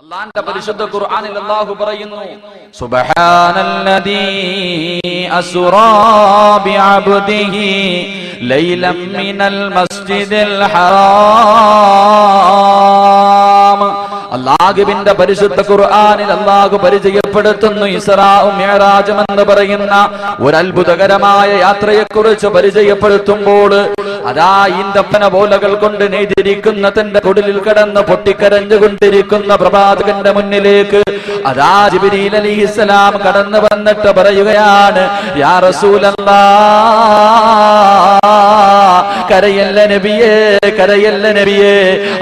അല്ലാഹുവിന്റെ പരിശുദ്ധ ഖുർആനിൽ അല്ലാഹു പറയുന്നു സുബ്ഹാനല്ലദീ അസ്റാ ബിഅബ്ദിഹി ലൈലൻ മിനൽ മസ്ജിദിൽ ഹറാം. അല്ലാഹുവിന്റെ പരിശുദ്ധ ഖുർആനിൽ അല്ലാഹു പരിചയപ്പെടുത്തുന്നു ഇസ്രാഉം മിഅ്റാജും എന്ന് പറയുന്ന ഒരു അത്ഭുതകരമായ യാത്രയെക്കുറിച്ച് പരിചയപ്പെടുത്തുമ്പോൾ അതാ ഈന്തപ്പന പോലകൾ കൊണ്ട് നെയ്തിരിക്കുന്ന തന്റെ കുടിലിൽ കിടന്ന് പൊട്ടിക്കരഞ്ഞുകൊണ്ടിരിക്കുന്ന പ്രവാചകന്റെ മുന്നിലേക്ക് അതാ ജിബ്രീൽ അലൈഹിസ്സലാം കടന്നു വന്നിട്ട് പറയുകയാണ്, യാ റസൂലല്ലാഹ്, കരയല്ല നബിയേ, കരയല്ല നബിയേ,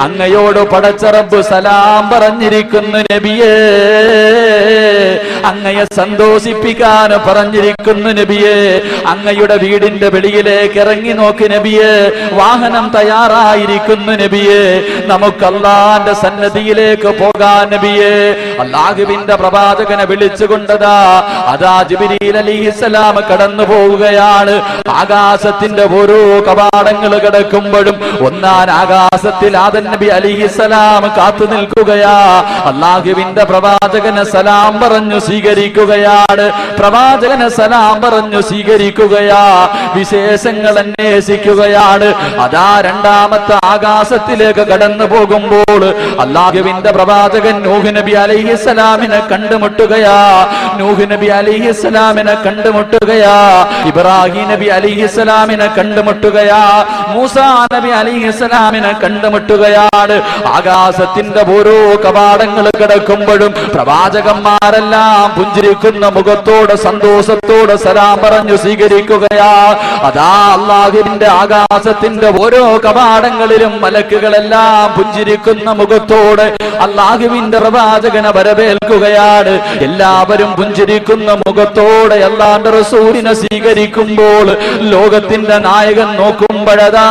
അങ്ങയോട് പടച്ച റബ്ബ് സലാം പറഞ്ഞിരിക്കുന്നു നബിയേ, അങ്ങയെ സന്തോഷിപ്പിക്കാൻ പറഞ്ഞിരിക്കുന്നു നബിയേ, അങ്ങയുടെ വീടിന്റെ വെളിയിലേക്ക് ഇറങ്ങി നോക്ക് നബിയേ, വാഹനം തയ്യാറായിരിക്കുന്നു നബിയേ, നമുക്ക് അല്ലാഹുവിന്റെ സന്നിധിയിലേക്ക് പോകാൻ നബിയേ. അല്ലാഹുവിന്റെ പ്രവാചകനെ വിളിച്ചുകൊണ്ടതാ അതാ ജിബ്രീൽ അലൈഹിസ്സലാം കടന്നു പോവുകയാണ്. ആകാശത്തിന്റെ ഓരോ കവാടങ്ങൾ കിടക്കുമ്പോഴും ഒന്നാൻ ആകാശത്തിൽ ആദം നബി അലൈഹിസ്സലാം കാത്തു നിൽക്കുകയാ. അല്ലാഹുവിന്റെ പ്രവാചകനെ സലാം പറഞ്ഞു സ്വീകരിക്കുകയാണ്. പ്രവാചകനെ സലാം പറഞ്ഞു സ്വീകരിക്കുകയാ. വിശേഷങ്ങൾ അന്വേഷിക്കുകയാണ്. അതാ രണ്ടാമത്തെ ആകാശത്തിലേക്ക് കടന്നു പോകുമ്പോൾ അല്ലാഹുവിന്റെ പ്രവാചകൻ നൂഹ് നബി അലൈഹിസ്സലാമിനെ കണ്ടുമുട്ടുകയാ. നൂഹ് നബി അലൈഹിസ്സലാമിനെ കണ്ടുമുട്ടുകയാ. ഇബ്രാഹിം നബി അലൈഹിസ്സലാമിനെ കണ്ടുമുട്ടുകയാ. മൂസാ നബി അലൈഹിസ്സലാമിനെ കണ്ടുമുട്ടുകയാണ്. ആകാശത്തിന്റെ ഓരോ കവാടങ്ങൾ കിടക്കുമ്പോഴും പ്രവാചകന്മാരെല്ലാം പുഞ്ചിരിക്കുന്ന മുഖത്തോടെ സന്തോഷത്തോടെ സലാം പറഞ്ഞു സ്വീകരിക്കുകയാ. അതാ അല്ലാഹുവിന്റെ ആകാശത്തിന്റെ ഓരോ കവാടങ്ങളിലും മലക്കുകളെല്ലാം പുഞ്ചിരിക്കുന്ന മുഖത്തോടെ അല്ലാഹുവിന്റെ പ്രവാചകനെ വരവേൽക്കുകയാണ്. എല്ലാവരും പുഞ്ചിരിക്കുന്ന മുഖത്തോടെ അല്ലാഹുവിന്റെ റസൂലിനെ സ്വീകരിക്കുമ്പോൾ ലോകത്തിന്റെ നായകൻ നോക്കുമ്പോഴതാ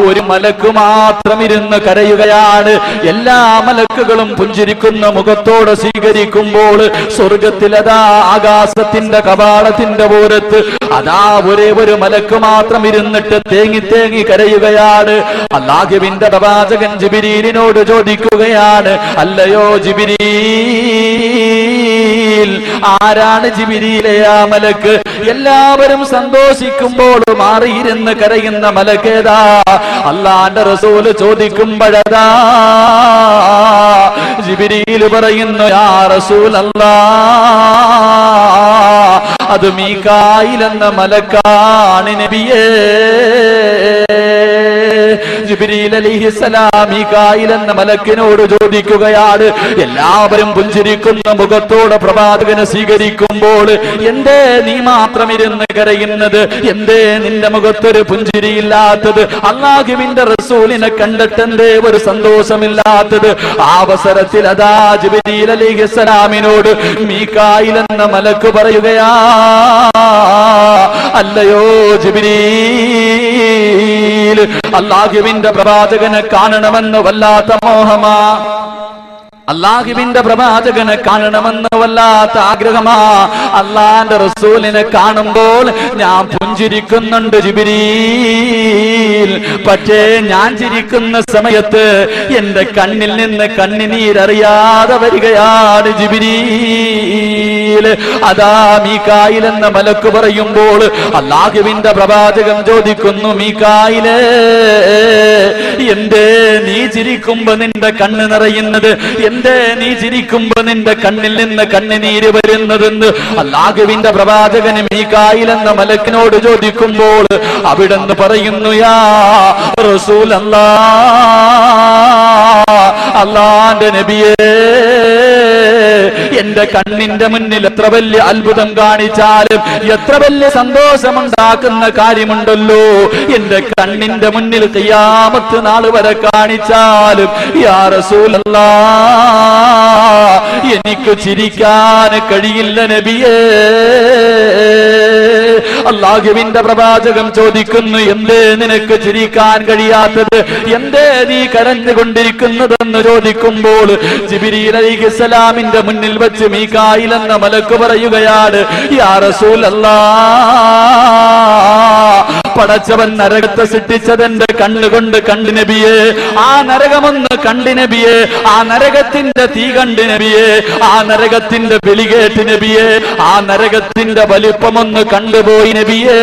ഒരു മലക്ക് മാത്രം ഇരുന്ന് കരയുകയാണ്. എല്ലാ മലക്കുകളും പുഞ്ചിരിക്കുന്ന മുഖത്തോടെ സ്വീകരിക്കുമ്പോൾ സ്വർഗത്തിലതാ ആകാശത്തിന്റെ കവാടത്തിന്റെ ഓരത്ത് അതാ ഒരേ ഒരു മലക്ക് മാത്രം ഇരുന്നിട്ട് തേങ്ങി തേങ്ങി കരയുകയാണ്. അല്ലാഹുവിന്റെ പ്രവാചകൻ ജിബ്രീലിനോട് ചോദിക്കുകയാണ്, അല്ലയോ ജിബ്രീൽ, ആരാണ് ജിബ്രീലേ ആ മലക്ക്? എല്ലാവരും സന്തോഷിക്കുമ്പോൾ മാറിയിരുന്ന് കരയുന്ന മലക്കേതാ? അല്ലാഹുവിന്റെ റസൂൽ ചോദിക്കുമ്പോഴതാ ജിബ്രീൽ പറയുന്നു, യാ റസൂലല്ലാഹ്, അത് മീകായിൽ എന്ന മലക്കാണ് നബിയേ. ജിബ്രീൽ അലൈഹിസ്സലാം മീകായിൽ എന്ന മലക്കിനോട് ചോദിക്കുകയാണ്, എല്ലാവരും പുഞ്ചിരിക്കുന്ന മുഖത്തോടെ പ്രവാചകനെ സ്വീകരിക്കുമ്പോൾ എന്തേ നീ മാത്രം ഇരുന്ന് കരയുന്നത്? എന്തേ നിന്റെ മുഖത്തൊരു പുഞ്ചിരിയില്ലാത്തത്? അല്ലാഹുവിന്റെ റസൂലിനെ കണ്ടിട്ട് എന്തേ ഒരു സന്തോഷമില്ലാത്തത്? ആ അവസരത്തിൽ അതാ ജിബ്രീൽ അലൈഹിസ്സലാമിനോട് മീകായിൽ എന്ന മലക്ക് പറയുകയാ, അല്ലയോ ജിബ്രീൽ, അല്ലാഹുവിന്റെ പ്രവാചകനെ കാണണമെന്ന് വല്ലാത്ത മോഹമാ, അല്ലാഹുവിന്റെ പ്രവാചകനെ കാണണമെന്ന് വല്ലാത്ത ആഗ്രഹമാ. അല്ലാഹുവിന്റെ റസൂലിനെ കാണുമ്പോൾ ഞാൻ പുഞ്ചിരിക്കുന്നുണ്ട് ജിബ്രീൽ, പക്ഷേ ഞാൻ ചിരിക്കുന്ന സമയത്ത് എന്റെ കണ്ണിൽ നിന്ന് കണ്ണിനീരറിയാതെ വരികയാണ് ജിബ്രീൽ. അതാ മീകായിൽ എന്ന മലക്ക് പറയുമ്പോൾ അല്ലാഹുവിന്റെ പ്രവാചകൻ ചോദിക്കുന്നു, മീകായിലേ, എന്തേ നീ ചിരിക്കുമ്പോ നിന്റെ കണ്ണ് നിറയുന്നത്? എന്തേ നീ ചിരിക്കുമ്പോ നിന്റെ കണ്ണിൽ നിന്ന് കണ്ണുനീര് വരുന്നതെന്ന് അല്ലാഹുവിന്റെ പ്രവാചകൻ മീകായിൽ എന്ന മലക്കിനോട് ചോദിക്കുമ്പോൾ അവിടെന്ന് പറയുന്നു, യാ റസൂലല്ലാഹ്, അല്ലാഹുവിന്റെ നബിയേ, എന്റെ കണ്ണിന്റെ മുന്നിൽ എത്ര വലിയ അത്ഭുതം കാണിച്ചാലും എത്ര വലിയ സന്തോഷമുണ്ടാക്കുന്ന കാര്യമുണ്ടല്ലോ, എന്റെ കണ്ണിന്റെ മുന്നിൽ ഖിയാമത്ത് നാൾ വരെ കാണിച്ചാലും യാ റസൂലല്ലാഹ്, എനിക്ക് ചിരിക്കാൻ കഴിയില്ല നബിയേ. അല്ലാഹുവിന്റെ പ്രവാചകൻ ചോദിക്കുന്നു, എന്തേ നിനക്ക് ചിരിക്കാൻ കഴിയാത്തത്? എന്തേ നീ കരഞ്ഞുകൊണ്ടിരിക്കുന്നതെന്ന് ചോദിക്കുമ്പോൾ ജിബ്രീൽ അലൈഹിസ്സലാമിന്റെ മുന്നിൽ വെച്ച് മീകായിൽ എന്ന മലക്ക് പറയുകയാണ്, യാ റസൂലല്ലാഹ്, പടച്ചവൻ നരകത്തെ സൃഷ്ടിച്ചതെന്റെ കണ്ണുകൊണ്ട് കണ്ടു നബിയെ. ആ നരകമൊന്ന് കണ്ടു നബിയെ. ആ നരകത്തിന്റെ തീ കണ്ടു നബിയെ. ആ നരകത്തിന്റെ വിളി കേട്ട് നബിയെ. ആ നരകത്തിന്റെ വലിപ്പമൊന്ന് കണ്ടുപോയി നബിയെ.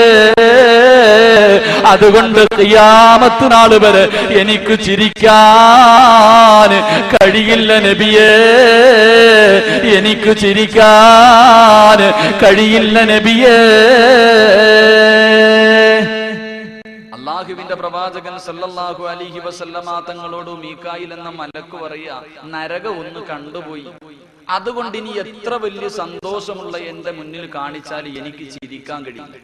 അതുകൊണ്ട് ഖിയാമത്ത് നാൾ വരെ എനിക്ക് ചിരിക്കാൻ കഴിയില്ല നബിയേ. എനിക്ക് ചിരിക്കാൻ കഴിയില്ല നബിയേ. അല്ലാഹുവിന്റെ പ്രവാചകൻ സല്ലല്ലാഹു അലൈഹി വസല്ലമ തങ്ങളോട് മീകായിൽ എന്ന മലക്ക് പറയാ, നരകം ഒന്ന് കണ്ടുപോയി, അതുകൊണ്ട് ഇനി എത്ര വലിയ സന്തോഷമുള്ള എന്റെ മുന്നിൽ കാണിച്ചാൽ എനിക്ക് ചിരിക്കാൻ കഴിയില്ല.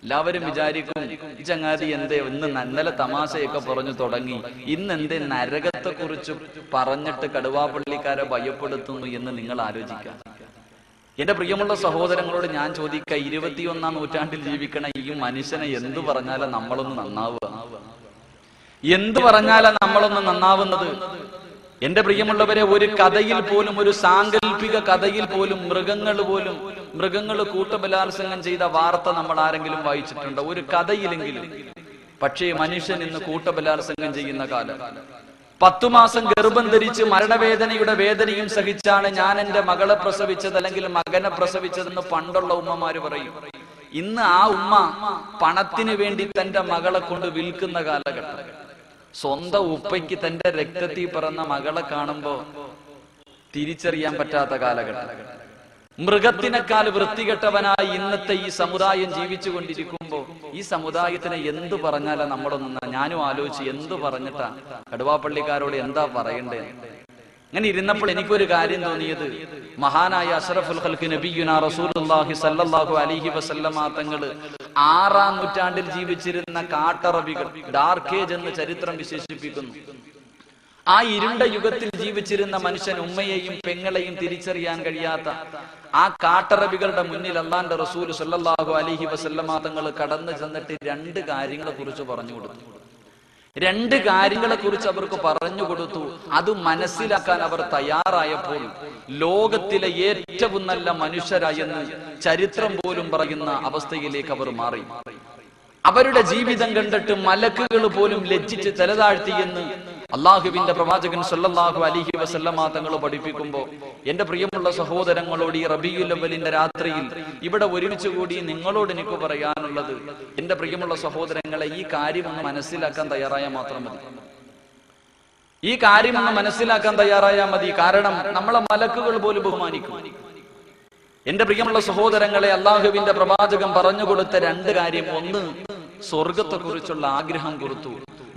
എല്ലാവരും വിചാരിക്കും, ചങ്ങാതി എന്തേ ഇന്ന് നന്നലെ തമാശയൊക്കെ പറഞ്ഞു തുടങ്ങി, ഇന്ന് എന്തേ നരകത്തെ കുറിച്ച് പറഞ്ഞിട്ട് കടുവാപ്പള്ളിക്കാരെ ഭയപ്പെടുത്തുന്നു എന്ന് നിങ്ങൾ ആലോചിക്കാം. എന്റെ പ്രിയമുള്ള സഹോദരങ്ങളോട് ഞാൻ ചോദിക്ക, 21-ാം നൂറ്റാണ്ടിൽ ജീവിക്കണ ഈ മനുഷ്യനെ എന്തു പറഞ്ഞാലും നമ്മളൊന്ന് നന്നാവുക? എന്തു പറഞ്ഞാലാണ് നമ്മളൊന്ന് നന്നാവുന്നത്? എന്റെ പ്രിയമുള്ളവരെ, ഒരു കഥയിൽ പോലും, ഒരു സാങ്കല്പിക കഥയിൽ പോലും മൃഗങ്ങൾ കൂട്ടബലാത്സംഗം ചെയ്ത വാർത്ത നമ്മൾ ആരെങ്കിലും വായിച്ചിട്ടുണ്ടോ? ഒരു കഥയിലെങ്കിലും. പക്ഷേ മനുഷ്യൻ ഇന്ന് കൂട്ടബലാത്സംഗം ചെയ്യുന്ന കാലം. 10 മാസം ഗർഭം ധരിച്ച് മരണവേദനയുടെ വേദനയും സഹിച്ചാണ് ഞാൻ എന്റെ മകളെ പ്രസവിച്ചത് അല്ലെങ്കിൽ മകനെ പ്രസവിച്ചതെന്ന് പണ്ടുള്ള ഉമ്മമാര് പറയും. ഇന്ന് ആ ഉമ്മ പണത്തിന് വേണ്ടി തന്റെ മകളെ കൊണ്ട് വിൽക്കുന്ന കാലഘട്ടം. സ്വന്തം ഉപ്പയ്ക്ക് തന്റെ രക്തത്തിൽ പിറന്ന മകളെ കാണുമ്പോ തിരിച്ചറിയാൻ പറ്റാത്ത കാലഘട്ടം. മൃഗത്തിനേക്കാൾ വൃത്തികെട്ടവനായി ഇന്നത്തെ ഈ സമുദായം ജീവിച്ചു കൊണ്ടിരിക്കുമ്പോ ഈ സമുദായത്തിനെ എന്ത് പറഞ്ഞാലാ നമ്മളൊന്നും, ഞാനും ആലോചിച്ച് എന്ത് പറഞ്ഞിട്ടാ കടുവാപ്പള്ളിക്കാരോട് എന്താ പറയണ്ടേ? അങ്ങനെ ഇരുന്നപ്പോൾ എനിക്കൊരു കാര്യം തോന്നിയത്, മഹാനായ അഷ്റഫുൽ ഖൽഖ് നബിയുനാ റസൂലുള്ളാഹി സ്വല്ലല്ലാഹു അലൈഹി വസല്ലമ തങ്ങള് 6-ാം നൂറ്റാണ്ടിൽ ജീവിച്ചിരുന്ന കാട്ടറബികൾ, ഡാർക്ക് ഏജ് എന്ന് ചരിത്രം വിശേഷിപ്പിക്കുന്നു. ആ ഇരുണ്ട യുഗത്തിൽ ജീവിച്ചിരുന്ന മനുഷ്യൻ ഉമ്മയെയും പെങ്ങളെയും തിരിച്ചറിയാൻ കഴിയാത്ത ആ കാട്ടറബികളുടെ മുന്നിൽ അല്ലാഹുവിന്റെ റസൂൽ സ്വല്ലല്ലാഹു അലൈഹി വസല്ലമ തങ്ങൾ കടന്നു ചെന്നിട്ട് 2 കാര്യങ്ങളെ കുറിച്ച് പറഞ്ഞു കൊടുത്തു. 2 കാര്യങ്ങളെ കുറിച്ച് അവർക്ക് പറഞ്ഞു കൊടുത്തു. അത് മനസ്സിലാക്കാൻ അവർ തയ്യാറായപ്പോൾ ലോകത്തിലെ ഏറ്റവും നല്ല മനുഷ്യരായെന്ന് ചരിത്രം പോലും പറയുന്ന അവസ്ഥയിലേക്ക് അവർ മാറി. അവരുടെ ജീവിതം കണ്ടിട്ട് മലക്കുകൾ പോലും ലജ്ജിച്ച് തലതാഴ്ത്തിയെന്ന് അള്ളാഹുവിന്റെ പ്രവാചകൻ സല്ലല്ലാഹു അലൈഹി വസല്ലമ തങ്ങൾ പഠിപ്പിക്കുമ്പോൾ എന്റെ പ്രിയമുള്ള സഹോദരങ്ങളോട് ഈ റബീഉൽ അവ്വലിന്റെ രാത്രിയിൽ ഇവിടെ ഒരുമിച്ച് കൂടി നിങ്ങളോട് എനിക്ക് പറയാനുള്ളത്, എന്റെ പ്രിയമുള്ള സഹോദരങ്ങളെ, ഈ കാര്യം ഒന്ന് മനസ്സിലാക്കാൻ തയ്യാറായാൽ മാത്രം മതി. ഈ കാര്യം ഒന്ന് മനസ്സിലാക്കാൻ തയ്യാറായാൽ മതി. കാരണം നമ്മളെ മലക്കുകൾ പോലും ബഹുമാനിക്കും. എന്റെ പ്രിയമുള്ള സഹോദരങ്ങളെ, അള്ളാഹുവിന്റെ പ്രവാചകൻ പറഞ്ഞു കൊടുത്ത 2 കാര്യം, ഒന്ന് സ്വർഗത്തെ കുറിച്ചുള്ള ആഗ്രഹം കൊടുത്തു,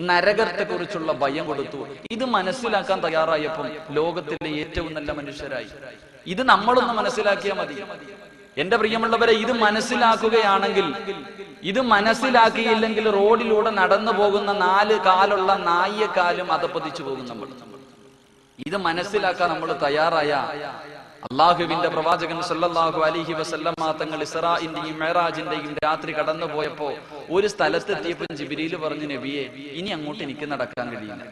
നരകത്തെ കുറിച്ചുള്ള ഭയം കൊടുത്തു. ഇത് മനസ്സിലാക്കാൻ തയ്യാറായപ്പോൾ ലോകത്തിലെ ഏറ്റവും നല്ല മനുഷ്യരായി. ഇത് നമ്മളൊന്ന് മനസ്സിലാക്കിയാൽ മതി. എന്റെ പ്രിയമുള്ളവരെ, ഇത് മനസ്സിലാക്കുകയാണെങ്കിൽ, ഇത് മനസ്സിലാക്കിയില്ലെങ്കിൽ റോഡിലൂടെ നടന്നു പോകുന്ന 4 കാലുള്ള നായക്കാലും അധപ്പതിച്ചു പോകും നമ്മൾ. ഇത് മനസ്സിലാക്കാൻ നമ്മൾ തയ്യാറായ അള്ളാഹുവിന്റെ പ്രവാചകൻ സല്ലല്ലാഹു അലൈഹി വസല്ലമ തങ്ങൾ ഇസ്രാഇന്റെയും മിഅ്റാജിന്റെയും രാത്രി കടന്നു പോയപ്പോ ഒരു സ്ഥലത്തെത്തിയപ്പോൾ ജിബ്രീൽ പറഞ്ഞു, നബിയെ, ഇനി അങ്ങോട്ട് എനിക്ക് നടക്കാൻ കഴിയില്ല.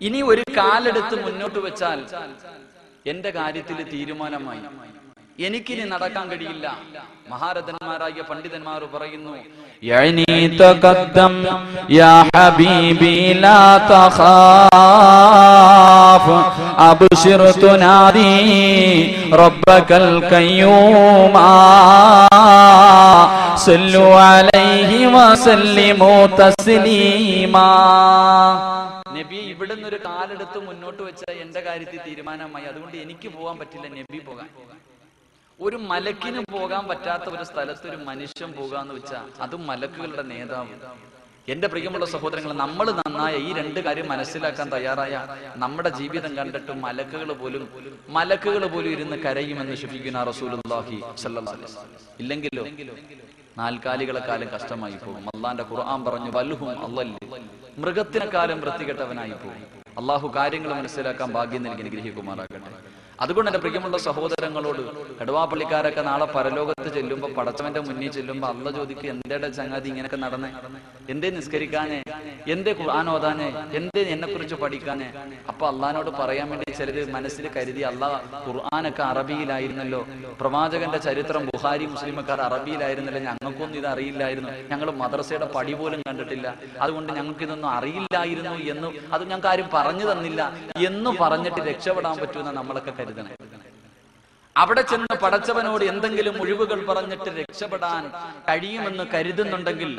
ഇനി ഒരു കാലെടുത്ത് മുന്നോട്ട് വെച്ചാൽ എന്റെ കാര്യത്തിൽ തീരുമാനമായി, എനിക്കിനി നടക്കാൻ കഴിയില്ല. മഹാരഥന്മാരായ പണ്ഡിതന്മാർ പറയുന്നു, യഅനി തഖദ്ദം യാ ഹബീബി ലാ തഖാഫ് അബ്ശിർ തുനാദി റബ്ബകൽ ഖയ്യൂമാ സല്ലു അലൈഹി വസല്ലിമു തസ്ലീമാ. നബി, ഇവിടുന്ന് ഒരു കാലെടുത്ത് മുന്നോട്ട് വെച്ചാൽ എന്റെ കാര്യത്തിൽ തീരുമാനമായി, അതുകൊണ്ട് എനിക്ക് പോകാൻ പറ്റില്ല, നബി പോകാൻ. ഒരു മലക്കിന് പോകാൻ പറ്റാത്ത ഒരു സ്ഥലത്ത് ഒരു മനുഷ്യൻ പോകാന്ന് വെച്ചാൽ അതും മലക്കുകളുടെ നേതാവ്. എന്റെ പ്രിയമുള്ള സഹോദരങ്ങൾ, നമ്മൾ നന്നായ ഈ 2 കാര്യം മനസ്സിലാക്കാൻ തയ്യാറായ നമ്മുടെ ജീവിതം കണ്ടിട്ട് മലക്കുകൾ പോലും ഇരുന്ന് കരയുമെന്ന് ശഫീഖുനാ റസൂലുള്ളാഹി സ്വല്ലല്ലാഹു അലൈഹി വസല്ലം. ഇല്ലെങ്കിലോ 4 കാലികളെക്കാലം കഷ്ടമായി പോകും. അള്ളാന്റെ ഖുർആൻ പറഞ്ഞു, വൽഹും അള്ളല്, മൃഗത്തിനെക്കാലം വൃത്തികെട്ടവനായി പോകും. അള്ളാഹു കാര്യങ്ങൾ മനസ്സിലാക്കാൻ ഭാഗ്യം നൽകി അനുഗ്രഹിക്കുമാറാകട്ടെ. അതുകൊണ്ട് എന്റെ പ്രിയമുള്ള സഹോദരങ്ങളോട്, കടുവാപ്പള്ളിക്കാരൊക്കെ നാളെ പരലോകത്ത് ചെല്ലുമ്പോ, പടച്ചവന്റെ മുന്നിൽ ചെല്ലുമ്പോ അള്ള ചോദിക്കും, എന്തേടെ ചങ്ങാതി ഇങ്ങനെയൊക്കെ നടന്നേ, എന്തേ നിസ്കരിക്കാനേ, എന്തേ ഖുർആൻ ഓതാനേ, എന്തേ എന്നെ കുറിച്ച് പഠിക്കാനേ? അപ്പൊ അള്ളഹാനോട് പറയാൻ വേണ്ടി ചിലര് മനസ്സിൽ കരുതി, അള്ളാഹ് ഖുർആനൊക്കെ അറബിയിലായിരുന്നല്ലോ, പ്രവാചകന്റെ ചരിത്രം ബുഖാരി മുസ്ലിമൊക്കെ അറബിയിലായിരുന്നല്ലോ, ഞങ്ങൾക്കൊന്നും ഇത് അറിയില്ലായിരുന്നു, ഞങ്ങൾ മദ്രസയുടെ പടി പോലും കണ്ടിട്ടില്ല, അതുകൊണ്ട് ഞങ്ങൾക്ക് ഇതൊന്നും അറിയില്ലായിരുന്നു എന്ന്, അത് ഞങ്ങൾക്ക് ആരും പറഞ്ഞു തന്നില്ല എന്ന് പറഞ്ഞിട്ട് രക്ഷപ്പെടാൻ പറ്റുമെന്ന് നമ്മളൊക്കെ കരുതണം. അവിടെ ചെന്ന് പടച്ചവനോട് എന്തെങ്കിലും ഒഴിവുകൾ പറഞ്ഞിട്ട് രക്ഷപ്പെടാൻ കഴിയുമെന്ന് കരുതുന്നുണ്ടെങ്കിൽ,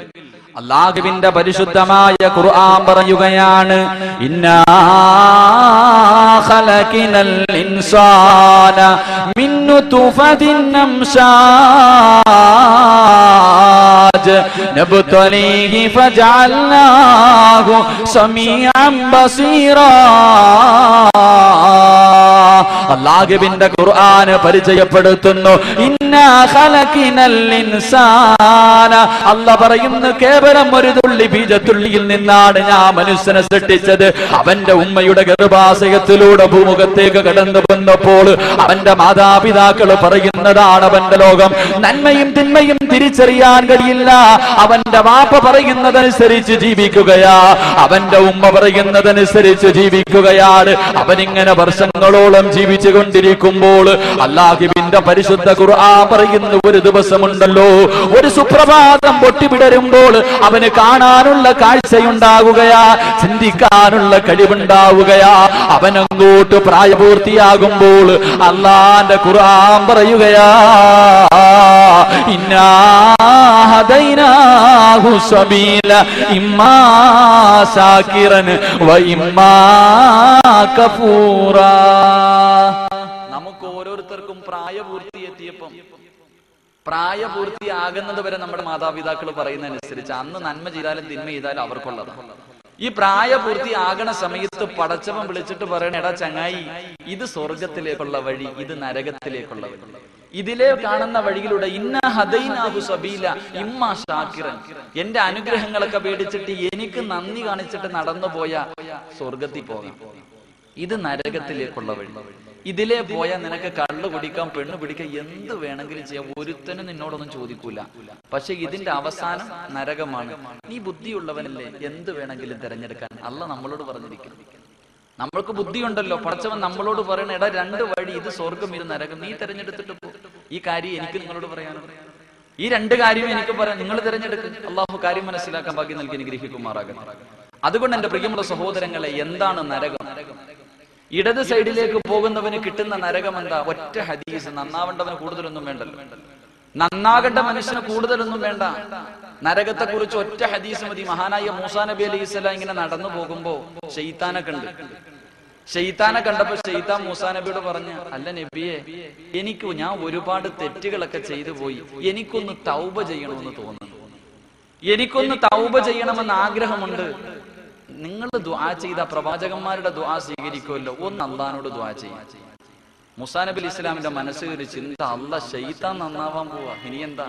അല്ലാഹുവിന്റെ പരിശുദ്ധമായ ഖുർആൻ പറയുകയാണ്, ഇന്നാ ഖലഖനൽ ഇൻസാന മിൻ നുത്ഫത്തിൻ അംശാജ് നബ്തലീഹി ഫജഅൽനാഹു സമീഅൻ ബസീറാ. അല്ലാഹുവിന്റെ ഖുർആൻ പരിചയപ്പെടുത്തുന്നു, ഇന്നാ ഖലഖനൽ ഇൻസാന. അല്ലാഹ് പറയുന്നു, കേവലം ഒരു തുള്ളി ബീജത്തുള്ളിയിൽ നിന്നാണ് ഞാൻ മനുഷ്യനെ സൃഷ്ടിച്ചത്. അവന്റെ ഉമ്മയുടെ ഗർഭാശയത്തിലൂടെ ഭൂമുഖത്തേക്ക് കടന്നു വന്നപ്പോൾ അവന്റെ മാതാപിതാക്കൾ പറയുന്നതാണ് അവന്റെ ലോകം. നന്മയും തിന്മയും തിരിച്ചറിയാൻ കഴിയില്ല. അവന്റെ വാപ്പ പറയുന്നതനുസരിച്ച് ജീവിക്കുകയാ, അവന്റെ ഉമ്മ പറയുന്നതനുസരിച്ച് ജീവിക്കുകയാണ്. അവനിങ്ങനെ വർഷങ്ങളോളം ജീവിച്ചു കൊണ്ടിരിക്കുമ്പോൾ അല്ലാഹുവിന്റെ പരിശുദ്ധ ഖുർആൻ പറയുന്നു, ഒരു ദിവസമുണ്ടല്ലോ, ഒരു സുപ്രഭാതം പൊട്ടിവിടരുമ്പോൾ അവന് കാണാനുള്ള കാഴ്ചയുണ്ടാവുകയാ, ചിന്തിക്കാനുള്ള കഴിവുണ്ടാവുകയാ. അവനങ്ങോട്ട് പ്രായപൂർത്തിയാകുമ്പോൾ അല്ലാഹുവിന്റെ ഖുർആൻ പറയുകയാ, ഇന്നാ ഹദൈനാഹു സബീല ഇമ്മാ ശാകിറൻ വ ഇമ്മാ കഫൂറാ. നമുക്ക് ഓരോരുത്തർക്കും പ്രായപൂർത്തിയെത്തിയപ്പം, പ്രായപൂർത്തിയാകുന്നത് വരെ നമ്മുടെ മാതാപിതാക്കൾ പറയുന്നതനുസരിച്ച് അന്ന് നന്മ ചെയ്താലും തിന്മ ചെയ്താലും അവർക്കുള്ളതാണ്. ഈ പ്രായപൂർത്തിയാകണ സമയത്ത് പടച്ചവൻ വിളിച്ചിട്ട് പറയണ, എടാ ചങ്ങായി, ഇത് സ്വർഗത്തിലേക്കുള്ള വഴി, ഇത് നരകത്തിലേക്കുള്ള വഴി, ഇതിലെ കാണുന്ന വഴിയിലൂടെ ഇന്ന ഹദൈനാഹു സബീല ഇമ്മാ ശാകിറൻ, എന്റെ അനുഗ്രഹങ്ങളൊക്കെ പേടിച്ചിട്ട് എനിക്ക് നന്ദി കാണിച്ചിട്ട് നടന്നു പോയ സ്വർഗത്തിൽ പോകാം, ഇത് നരകത്തിലേക്കുള്ള വഴി. ഇതിലേ പോയാൽ നിനക്ക് കള്ളു കുടിക്കാം, പെണ്ണു പിടിക്കാം, എന്ത് വേണമെങ്കിലും ചെയ്യാം, ഒരുത്തനും നിന്നോടൊന്നും ചോദിക്കൂല. പക്ഷെ ഇതിന്റെ അവസാനം നരകമാണ്. നീ ബുദ്ധിയുള്ളവനല്ലേ, എന്ത് വേണമെങ്കിലും തിരഞ്ഞെടുക്കാൻ അല്ലാഹ് നമ്മളോട് പറഞ്ഞിരിക്കും. നമ്മൾക്ക് ബുദ്ധിയുണ്ടല്ലോ, പടച്ചവൻ നമ്മളോട് പറയണ, എടാ രണ്ട് വഴി, ഇത് സ്വർഗം ഇത് നരകം, നീ തിരഞ്ഞെടുത്തിട്ട് പോ. ഈ കാര്യം എനിക്ക് നിങ്ങളോട് പറയാനുണ്ട്, ഈ രണ്ട് കാര്യം എനിക്ക് പറയാം, നിങ്ങൾ തിരഞ്ഞെടുക്കും. അള്ളാഹു കാര്യം മനസ്സിലാക്കാൻ ഭാഗ്യം നൽകി അനുഗ്രഹിക്കുമാറാകട്ടെ. അതുകൊണ്ട് എന്റെ പ്രിയമുള്ള സഹോദരങ്ങളെ, എന്താണ് നരകം? ഇടത് സൈഡിലേക്ക് പോകുന്നവന് കിട്ടുന്ന നരകം എന്താ? ഒറ്റ ഹദീസ്. നന്നാവേണ്ടവന് കൂടുതലൊന്നും വേണ്ടല്ലോ, നന്നാകേണ്ട മനുഷ്യന് കൂടുതലൊന്നും വേണ്ട. നരകത്തെ കുറിച്ച് ഒറ്റ ഹദീസ് മതി. മഹാനായ മൂസാ നബി അലൈഹി സ്വലാം ഇങ്ങനെ നടന്നു പോകുമ്പോ ശൈത്താനെ കണ്ടു. ശൈത്താനെ കണ്ടപ്പോ ശൈത്താൻ മൂസാ നബിയോട് പറഞ്ഞു, അല്ല നബിയെ, ഞാൻ ഒരുപാട് തെറ്റുകളൊക്കെ ചെയ്തു പോയി, എനിക്കൊന്ന് തൗബ ചെയ്യണമെന്ന് തോന്നുന്നു, എനിക്കൊന്ന് തൗബ ചെയ്യണമെന്ന് ആഗ്രഹമുണ്ട്. നിങ്ങൾ ദുആ ചെയ്ത പ്രവാചകന്മാരുടെ ദുആ സ്വീകരിക്കുമല്ലോ, ഒന്ന് അള്ളാഹിനോട് ദുആ ചെയ്യാം. മൂസാ നബി അലൈഹി സ്വലാമിന്റെ മനസ്സിൽ ഒരു ചിന്ത, അല്ലാഹ് ശൈത്താൻ നന്നാവാൻ പോവാ, ഇനി എന്താ?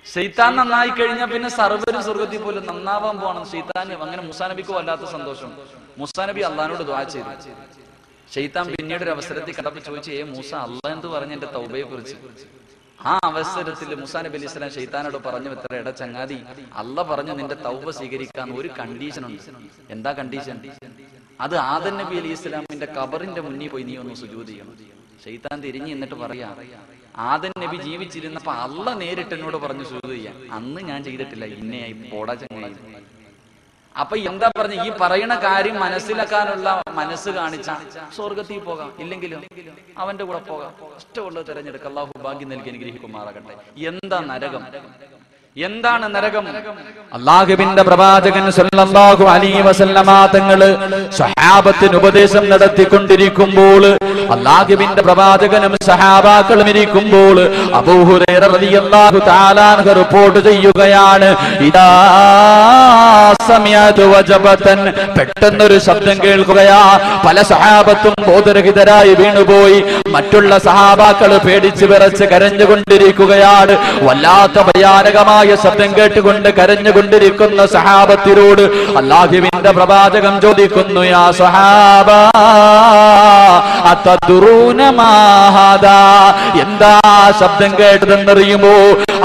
ശൈത്താൻ നന്നായി കഴിഞ്ഞാൽ പിന്നെ സർവ്വരും സ്വർഗത്തിൽ പോലും നന്നാവാൻ പോവാണ്. ശൈത്താൻ അങ്ങനെ മൂസാ നബിക്ക് വല്ലാത്ത സന്തോഷം. മൂസാ നബി അള്ളാഹിനോട് ദുആ ചെയ്തു. ശൈത്താൻ പിന്നീട് ഒരു അവസരത്തിൽ കണ്ടപ്പോൾ ചോദിച്ചു, മൂസ, അള്ളാഹ് എന്ത് പറഞ്ഞു എന്റെ തൗബയെ കുറിച്ച്? ആ അവസരത്തിൽ മൂസാ നബി അലൈഹി സ്വലാം ശൈത്താനോട് പറഞ്ഞു, എത്ര എടാ ചങ്ങാതി, അള്ളാഹ് പറഞ്ഞു നിന്റെ തൗബ സ്വീകരിക്കാൻ ഒരു കണ്ടീഷൻ ഉണ്ട്. എന്താ കണ്ടീഷൻ? അത് ആദം നബി അലൈഹി സ്വലാമിന്റെ ഖബറിന്റെ മുന്നിൽ പോയി നീ ഒന്ന് സുജൂദ് ചെയ്യണം. ശൈത്താൻ തിരിഞ്ഞു എന്നിട്ട് പറയാ, ആദം നബി ജീവിച്ചിരുന്നപ്പോ അള്ളാഹ് നേരിട്ട് എന്നോട് പറഞ്ഞു സുജൂദ് ചെയ്യാൻ, അന്ന് ഞാൻ ചെയ്തിട്ടില്ല, ഇന്നയായി പോടാ ചങ്ങായി. അപ്പൊ എന്താ പറഞ്ഞു? ഈ പറയുന്ന കാര്യം മനസ്സിലാക്കാനുള്ള മനസ്സ് കാണിച്ച സ്വർഗത്തിൽ പോകാം, ഇല്ലെങ്കിലും അവന്റെ കൂടെ പോകാം. ഇഷ്ടമുള്ളത് തിരഞ്ഞെടുക്കുക. അല്ലാഹു ഭാഗ്യം നൽകി അനുഗ്രഹിക്കുമാറാകട്ടെ. എന്താ നരകം? എന്താണ് നരകം? അല്ലാഹുവിന്റെ പ്രവാചകൻ സല്ലല്ലാഹു അലൈഹി വസല്ലമ തങ്ങള് സ്വഹാബത്തിന് ഉപദേശം നടത്തിക്കൊണ്ടിരിക്കുമ്പോൾ, അല്ലാഹുവിന്റെ പ്രവാചകനും സഹാബാക്കളും ഇരിക്കുമ്പോൾ അബൂ ഹുറൈറ റളിയല്ലാഹു തആല അൻഹു റിപ്പോർട്ട് ചെയ്യുകയാണ്, ഇദാ സമിഅതു വജബതൻ, പെട്ടെന്നൊരു ശബ്ദം കേൾക്കുകയാ. പല സഹാബത്തും ബോധരഹിതരായി വീണുപോയി. മറ്റുള്ള സഹാബാക്കൾ പേടിച്ച് വിറച്ച് കരഞ്ഞുകൊണ്ടിരിക്കുകയാണ്. വല്ലാത്ത ഭയാനകമായ ഭീകരമായ ശബ്ദം കേട്ടുകൊണ്ട് കരഞ്ഞുകൊണ്ടിരിക്കുന്ന സഹാബത്തിനോട് അല്ലാഹുവിന്റെ പ്രവാചകൻ ചോദിക്കുന്നു, യാ സഹാബ അതദ്റൂന മാ ഹാദാ, എന്താ ശബ്ദം കേട്ടതെന്നറിയുമോ?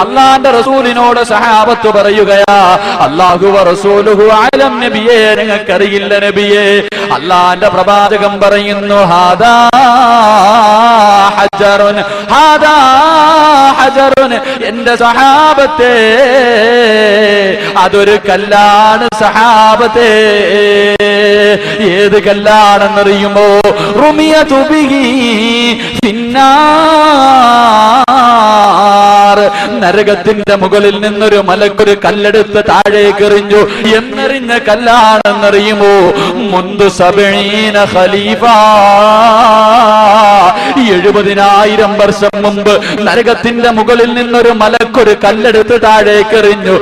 അല്ലാഹുവിന്റെ റസൂലിനോട് സഹാബത്ത് പറയുകയാ, അല്ലാഹു വ റസൂലുഹു അലം നബിയേ, നിങ്ങൾക്കറിയില്ല നബിയേ. അല്ലാഹുവിന്റെ പ്രവാചകൻ പറയുന്നു, ഹാദാ ഹജറുൻ, ഹാദാ ഹജറുൻ, എന്റെ സഹാബത്തേ അതൊരു കല്ലാണ് സഹാബത്തേ. ഏത് കല്ലാണെന്നറിയുമോ? റുമിയതു ബിഹി ഫിന്നാർ, നരകത്തിന്റെ മുകളിൽ നിന്നൊരു മലക്കൊരു കല്ലെടുത്ത് താഴേക്ക് എറിഞ്ഞു. എന്നെറിഞ്ഞ കല്ലാണെന്നറിയുമോ? മുൻപ് 70 ഖലീഫ, 70,000 വർഷം മുമ്പ് നരകത്തിന്റെ മുകളിൽ നിന്നൊരു മലക്കൊരു കല്ലെടുത്ത് താഴേക്ക് എറിഞ്ഞു.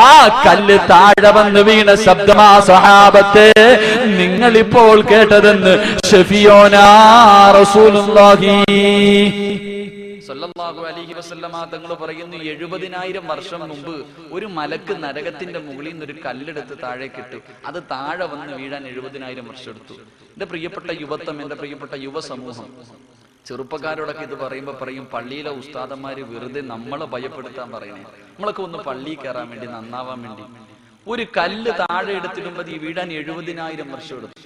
ആ കല്ല് താഴെ വന്ന് വീണ ശബ്ദമാ സഹാബത്തെ നിങ്ങളിപ്പോൾ കേട്ടതെന്ന് ഷഫിയോനാ റസൂലുള്ളാഹി സല്ലല്ലാഹു അലൈഹി വസല്ലമ തങ്ങൾ പറയുന്നു, 70,000 വർഷം മുമ്പ് ഒരു മലക്ക് നരകത്തിന്റെ മുകളിൽ നിന്ന് ഒരു കല്ലെടുത്ത് താഴേക്കിട്ടു. അത് താഴെ വന്ന് വീഴാൻ 70,000 വർഷം എടുത്തു. എന്റെ പ്രിയപ്പെട്ട യുവത്വം, എന്റെ പ്രിയപ്പെട്ട യുവസമൂഹം, ചെറുപ്പക്കാരോടൊക്കെ ഇത് പറയുമ്പോൾ പറയും, പള്ളിയിലെ ഉസ്താദന്മാര് വെറുതെ നമ്മളെ ഭയപ്പെടുത്താൻ പറയണേ. നമ്മളൊക്കെ ഒന്ന് പള്ളിയിൽ കയറാൻ വേണ്ടി, നന്നാവാൻ വേണ്ടി. ഒരു കല്ല് താഴെ എടുത്തിടുമ്പോൾ ഈ വീഴാൻ 70,000 വർഷം എടുത്തു.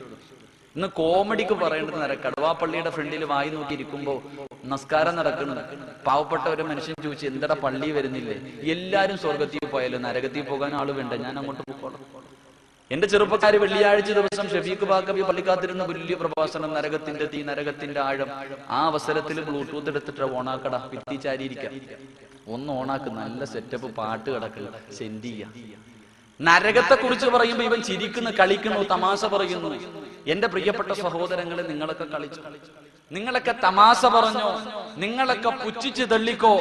ഇന്ന് കോമഡിക്ക് പറയേണ്ടത്, കടുവാപ്പള്ളിയുടെ ഫ്രണ്ടിൽ വായി നോക്കി ഇരിക്കുമ്പോ നമസ്കാരം നടക്കുന്നത്, പാവപ്പെട്ട ഒരു മനുഷ്യൻ ചോദിച്ചു, എന്താ പള്ളി വരുന്നില്ലേ? എല്ലാരും സ്വർഗത്തിൽ പോയാലും നരകത്തിൽ പോകാൻ ആള് വേണ്ട, ഞാൻ അങ്ങോട്ട് പോകണം. എന്റെ ചെറുപ്പക്കാര് വെള്ളിയാഴ്ച ദിവസം ഷഫീഖ് ബാക്കബി പള്ളിക്കാത്തിരുന്ന വലിയ പ്രഭാഷണം, നരകത്തിന്റെ തീ, നരകത്തിന്റെ ആഴം. ആ അവസരത്തിൽ ബ്ലൂടൂത്ത് എടുത്തിട്ട് ഓണാക്കട, ഭിത്തിച്ചാരിയിരിക്കാം, ഒന്ന് ഓണാക്ക്, നല്ല സെറ്റപ്പ് പാട്ട് കിടക്കുക, സെൻഡ് ചെയ്യാം. നരകത്തെ കുറിച്ച് പറയുമ്പോ ഇവൻ ചിരിക്കുന്നു, കളിക്കുന്നു, തമാശ പറയുന്നു. എന്റെ പ്രിയപ്പെട്ട സഹോദരങ്ങളെ, നിങ്ങളൊക്കെ കളിച്ചു, നിങ്ങളൊക്കെ തമാശ പറഞ്ഞോ, നിങ്ങളൊക്കെ പുച്ഛിച്ച് തള്ളിക്കോ.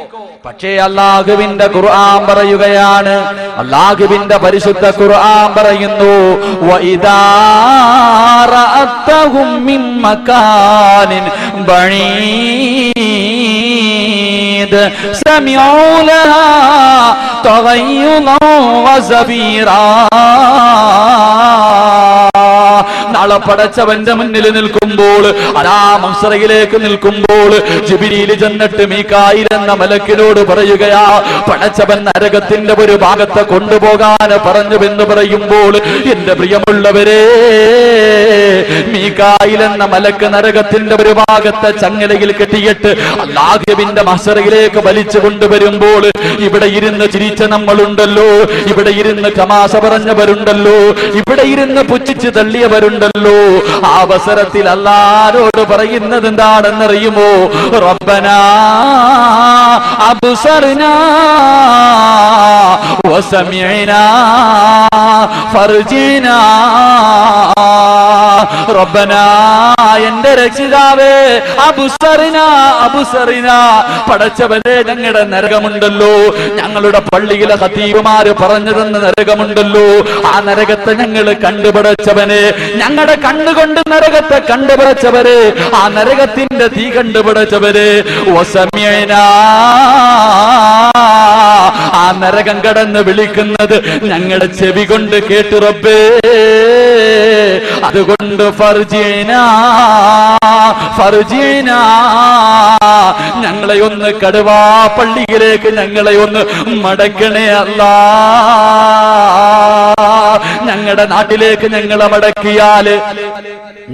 പക്ഷേ അല്ലാഹുവിന്റെ ഖുർആൻ പറയുകയാണ്, അല്ലാഹുവിന്റെ പരിശുദ്ധ ഖുർആൻ പറയുന്നു, വഇദാ റഅതഹും മിൻ മകാനിൻ ബഈദ് സമിഉ ലഹാ തഗയ്യുദൻ വസബീറാ. നാളെ പടച്ചവന്റെ മുന്നിൽ നിൽക്കുമ്പോൾ, അലാ മഹ്ശറിലേക്ക് നിൽക്കുമ്പോൾ, ജിബ്രീൽ ചെന്നിട്ട് മീകായിൽ എന്ന മലക്കിനോട് പറയുകയാ, പടച്ചവൻ നരകത്തിന്റെ ഒരു ഭാഗത്തെ കൊണ്ടുപോകാൻ പറഞ്ഞുവെന്ന് പറയുമ്പോൾ, എന്റെ പ്രിയമുള്ളവരെ, മീകായിൽ എന്ന മലക്ക് നരകത്തിന്റെ ഒരു ഭാഗത്തെ ചങ്ങലയിൽ കെട്ടിയിട്ട് അല്ലാഹുവിന്റെ മഹ്ശറിലേക്ക് വലിച്ചു കൊണ്ടുവരുമ്പോൾ, ഇവിടെ ഇരുന്ന് ചിരിച്ച നമ്മളുണ്ടല്ലോ, ഇവിടെ ഇരുന്ന് തമാശ പറഞ്ഞവരുണ്ടല്ലോ, ഇവിടെ ഇരുന്ന് പുച്ഛിച്ച് തള്ളിയവരുണ്ടല്ലോ. ആ അവസരത്തിൽ അല്ലാഹുവോട് പറയുന്നത് എന്താണെന്നറിയുമോ? റബ്ബനാ അബ്സർനാ വസമിഅനാ ഫർജിനാ. റബ്ബനാ, എന്റെ രക്ഷിതാവേ, അബ്സർനാ അബ്സർനാ, പടച്ചവനെ, ഞങ്ങളുടെ നരകമുണ്ടല്ലോ, ഞങ്ങളുടെ പള്ളിയിലെ ഖതീബുമാര് പറഞ്ഞു തന്ന നരകമുണ്ടല്ലോ, ആ നരകത്തെ ഞങ്ങൾ കണ്ടുപിടച്ചവനെ, ഞങ്ങളുടെ കണ്ണുകൊണ്ട് നരകത്തെ കണ്ടുപിടച്ചവരെ, ആ നരകത്തിന്റെ തീ കണ്ടുപിടച്ചവരെ. വസമിഅനാ, ആ നരകം കടന്ന് വിളിക്കുന്നത് ഞങ്ങളുടെ ചെവി കൊണ്ട് കേട്ടു റബ്ബേ. അതുകൊണ്ട് ഫർജിനാ ഫർജിനാ, ഞങ്ങളെ ഒന്ന് കടുവാ പള്ളിയിലേക്ക് ഞങ്ങളെ ഒന്ന് മടക്കണേ അല്ലാ. ഞങ്ങളുടെ നാട്ടിലേക്ക് ഞങ്ങളെ മടക്കിയാല്,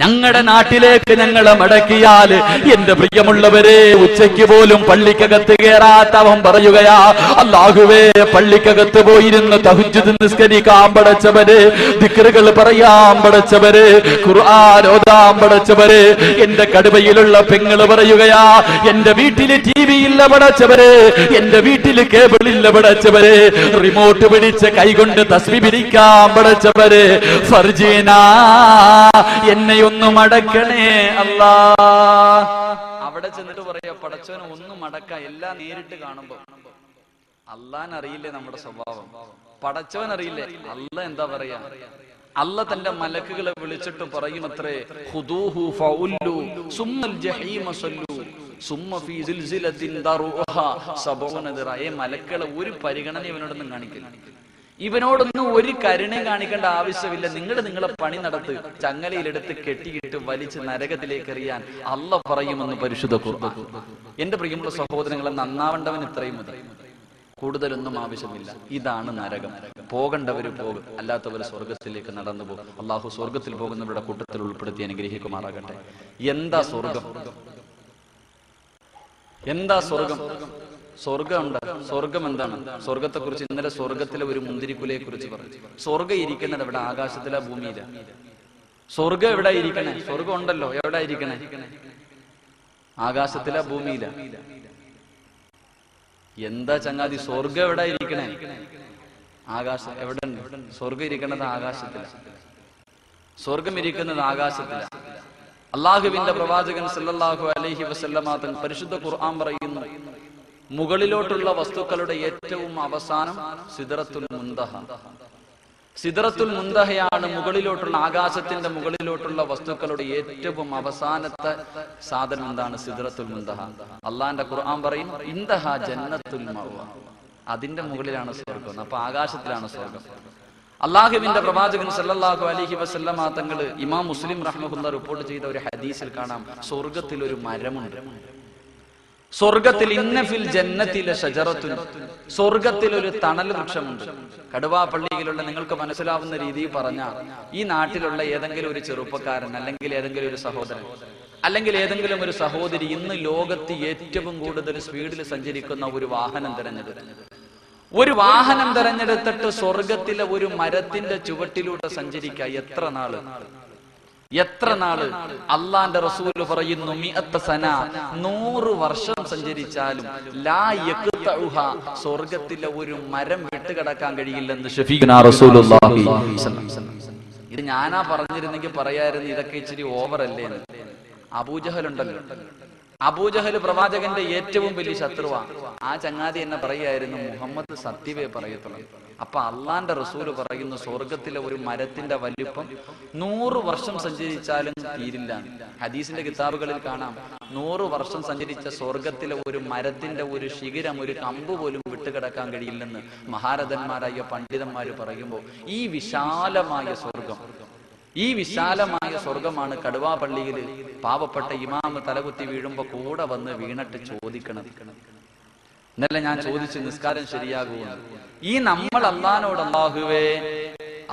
ഞങ്ങളുടെ നാട്ടിലേക്ക് ഞങ്ങളെ മടക്കിയാല്, എന്റെ പ്രിയമുള്ളവരെ, ഉച്ചയ്ക്ക് പോലും പള്ളിക്കകത്ത് കയറാത്തവൻ പറയുകയാ, അല്ലാഹുവേ, പള്ളിക്കകത്ത് പോയിരുന്ന് തഹജ്ജുദ് നിസ്കരിക്കാൻ പടച്ചവര്, ദിക്റുകൾ പറയാൻ പടച്ചവര്, ഖുർആൻ ഓതാൻ പടച്ചവര്. എന്റെ കടുവയിലുള്ള പെങ്ങള് പറയുകയാ, എന്റെ വീട്ടില് TV ഇല്ല പടച്ചവര്, എന്റെ വീട്ടില് കേബിൾ ഇല്ല പടച്ചവര്, റിമോട്ട് പിടിച്ച് കൈകൊണ്ട് തസ്ബീഹ് പിരിക്കാൻ പടച്ചവര്. ഫർജിനാ, എന്നെ ഒന്ന് മടക്കണേ അല്ലാ. അവിടെ ചെന്നിട്ട് പറയാ, പടച്ചവനെ ഒന്ന് മടക്ക. എല്ലാം നേരിട്ട് കാണുമ്പോ അല്ലാൻ അറിയില്ലേ നമ്മുടെ സ്വഭാവം, പടച്ചവൻ അറിയില്ലേ. അല്ല എന്താ പറയാ, അല്ല തന്റെ മലക്കുകളെ വിളിച്ചിട്ട് പറയുമത്രേ, ഖുദൂഹു ഫഉല്ലു സുമ്മൽ ജഹീമ സല്ലു സുമ്മ ഫീ സിൽസിലത്തിൻ ദറുഹ 70 ദിറാ. മലക്കളെ ഒരു പരിഗണന ഇവനോടൊന്നും കാണിക്കില്ല, ഇവനോടൊന്നും ഒരു കരുണയും കാണിക്കേണ്ട ആവശ്യമില്ല. നിങ്ങളെ പണി നടത്ത്, ചങ്ങലയിലെടുത്ത് കെട്ടിയിട്ട് വലിച്ച് നരകത്തിലേക്ക് എറിയാൻ അല്ലാഹു പറയുമെന്ന് പരിശുദ്ധ ഖുർആൻ. എന്റെ പ്രിയമുള്ള സഹോദരങ്ങളെ, നന്നാവേണ്ടവൻ ഇത്രയും മതി, കൂടുതലൊന്നും ആവശ്യമില്ല. ഇതാണ് നരകം. പോകേണ്ടവര് പോകും, അല്ലാത്തവർ സ്വർഗത്തിലേക്ക് നടന്നു പോകും. അള്ളാഹു സ്വർഗത്തിൽ പോകുന്നവരുടെ കൂട്ടത്തിൽ ഉൾപ്പെടുത്തി അനുഗ്രഹിക്കുമാറാകട്ടെ. എന്താ സ്വർഗം? എന്താ സ്വർഗം? സ്വർഗമുണ്ട്. സ്വർഗം എന്താണ്? സ്വർഗത്തെ കുറിച്ച് ഇന്നലെ സ്വർഗത്തിലെ ഒരു മുന്തിരിക്കുലയെ കുറിച്ച് പറഞ്ഞു. സ്വർഗം ഇരിക്കുന്നത് എവിടെ? ആകാശത്തിലെ, ഭൂമിയില? സ്വർഗം എവിടെ ഇരിക്കണേ? സ്വർഗം ഉണ്ടല്ലോ, എവിടെ ഇരിക്കണേ? ആകാശത്തിലെ, ഭൂമിയില? എന്താ ചങ്ങാതി, സ്വർഗം എവിടെ ഇരിക്കണേ? ആകാശം. എവിടെ സ്വർഗം ഇരിക്കുന്നത്? ആകാശത്തില. സ്വർഗം ഇരിക്കുന്നത് ആകാശത്തില. അള്ളാഹുവിന്റെ പ്രവാചകൻ സല്ലല്ലാഹു അലൈഹി വസല്ലമ തങ്ങൾ പരിശുദ്ധ ഖുർആൻ പറയുന്നു, മുകളിലോട്ടുള്ള വസ്തുക്കളുടെ ഏറ്റവും അവസാനം സിദ്റത്തുൽ മുൻതഹ. സിദ്റത്തുൽ മുൻതഹയാണ് മുകളിലോട്ടുള്ള, ആകാശത്തിന്റെ മുകളിലോട്ടുള്ള വസ്തുക്കളുടെ ഏറ്റവും അവസാനത്തെ സാധനം. എന്താണ് സിദ്റത്തുൽ മുൻതഹ? അള്ളാന്റെ ഖുർആൻ പറയും, ഇൻതഹ ജന്നത്തുൽ മഅവ. അതിന്റെ മുകളിലാണ് സ്വർഗം. അപ്പൊ ആകാശത്തിലാണ് സ്വർഗം. അള്ളാഹുവിന്റെ പ്രവാചകൻ സല്ലല്ലാഹു അലൈഹി വസല്ലമ തങ്ങൾ ഇമാം മുസ്ലിം റഹ്മഹുല്ലാഹ് റിപ്പോർട്ട് ചെയ്ത ഒരു ഹദീസിൽ കാണാം, സ്വർഗത്തിൽ ഒരു മരമുണ്ട്. സ്വർഗത്തിൽ ഇന്ന ഫിൽ ജന്നത്തിലെ ഷജറത്തുൻ, സ്വർഗത്തിൽ ഒരു തണൽ വൃക്ഷമുണ്ട്. കടുവാപ്പള്ളിയിലുള്ള നിങ്ങൾക്ക് മനസ്സിലാവുന്ന രീതിയിൽ പറഞ്ഞാൽ, ഈ നാട്ടിലുള്ള ഏതെങ്കിലും ഒരു ചെറുപ്പക്കാരൻ, അല്ലെങ്കിൽ ഏതെങ്കിലും ഒരു സഹോദരൻ, അല്ലെങ്കിൽ ഏതെങ്കിലും ഒരു സഹോദരി ഇന്ന് ലോകത്ത് ഏറ്റവും കൂടുതൽ സ്പീഡിൽ സഞ്ചരിക്കുന്ന ഒരു വാഹനം തിരഞ്ഞെടുത്തിട്ട് സ്വർഗത്തിലെ ഒരു മരത്തിന്റെ ചുവട്ടിലൂടെ സഞ്ചരിക്കുക. എത്ര നാള്? അള്ളാന്റെ റസൂൽ പറയുന്നു, 100 സന, 100 വർഷം സഞ്ചരിച്ചാലും ലാ യഖ്തഉഹ, സ്വർഗത്തിലെ ഒരു മരം വിട്ടുകിടക്കാൻ കഴിയില്ലെന്ന് ഷഫീഖുനാ റസൂലുള്ളാഹി സ്വല്ലല്ലാഹു അലൈഹി വസല്ലം. ഇത് ഞാനാ പറഞ്ഞിരുന്നെങ്കിൽ പറയായിരുന്നു, ഇതൊക്കെ ഇച്ചിരി ഓവർ അല്ലേ എന്ന്. അബൂജഹൽ ഉണ്ടല്ലോ, അബൂജഹൽ പ്രവാചകന്റെ ഏറ്റവും വലിയ ശത്രുവാണ്. ആ ചങ്ങാതി എന്നെ പറയായിരുന്നു, മുഹമ്മദ് സത്യമേ പറയത്തുള്ളൂ. അപ്പൊ അള്ളാന്റെ റസൂല് പറയുന്നു, സ്വർഗത്തിലെ ഒരു മരത്തിന്റെ വലിപ്പം 100 വർഷം സഞ്ചരിച്ചാലും തീരില്ല. ഹദീസിന്റെ കിതാബുകളിൽ കാണാം, 100 വർഷം സഞ്ചരിച്ച സ്വർഗത്തിലെ ഒരു മരത്തിന്റെ ഒരു ശിഖരം, ഒരു കമ്പ് പോലും വിട്ടുകിടക്കാൻ കഴിയില്ലെന്ന് മഹാരഥന്മാരായ പണ്ഡിതന്മാര് പറയുമ്പോൾ, ഈ വിശാലമായ സ്വർഗമാണ് കടുവാപ്പള്ളിയിൽ പാവപ്പെട്ട ഇമാമ് തലകുത്തി വീഴുമ്പോ കൂടെ വന്ന് വീണിട്ട് ചോദിക്കണം. ഇന്നലെ ഞാൻ ചോദിച്ചു, നിസ്കാരം ശരിയാകുമെന്ന്. ഈ നമ്മൾ അല്ലാഹുവോട്, അല്ലാഹുവേ,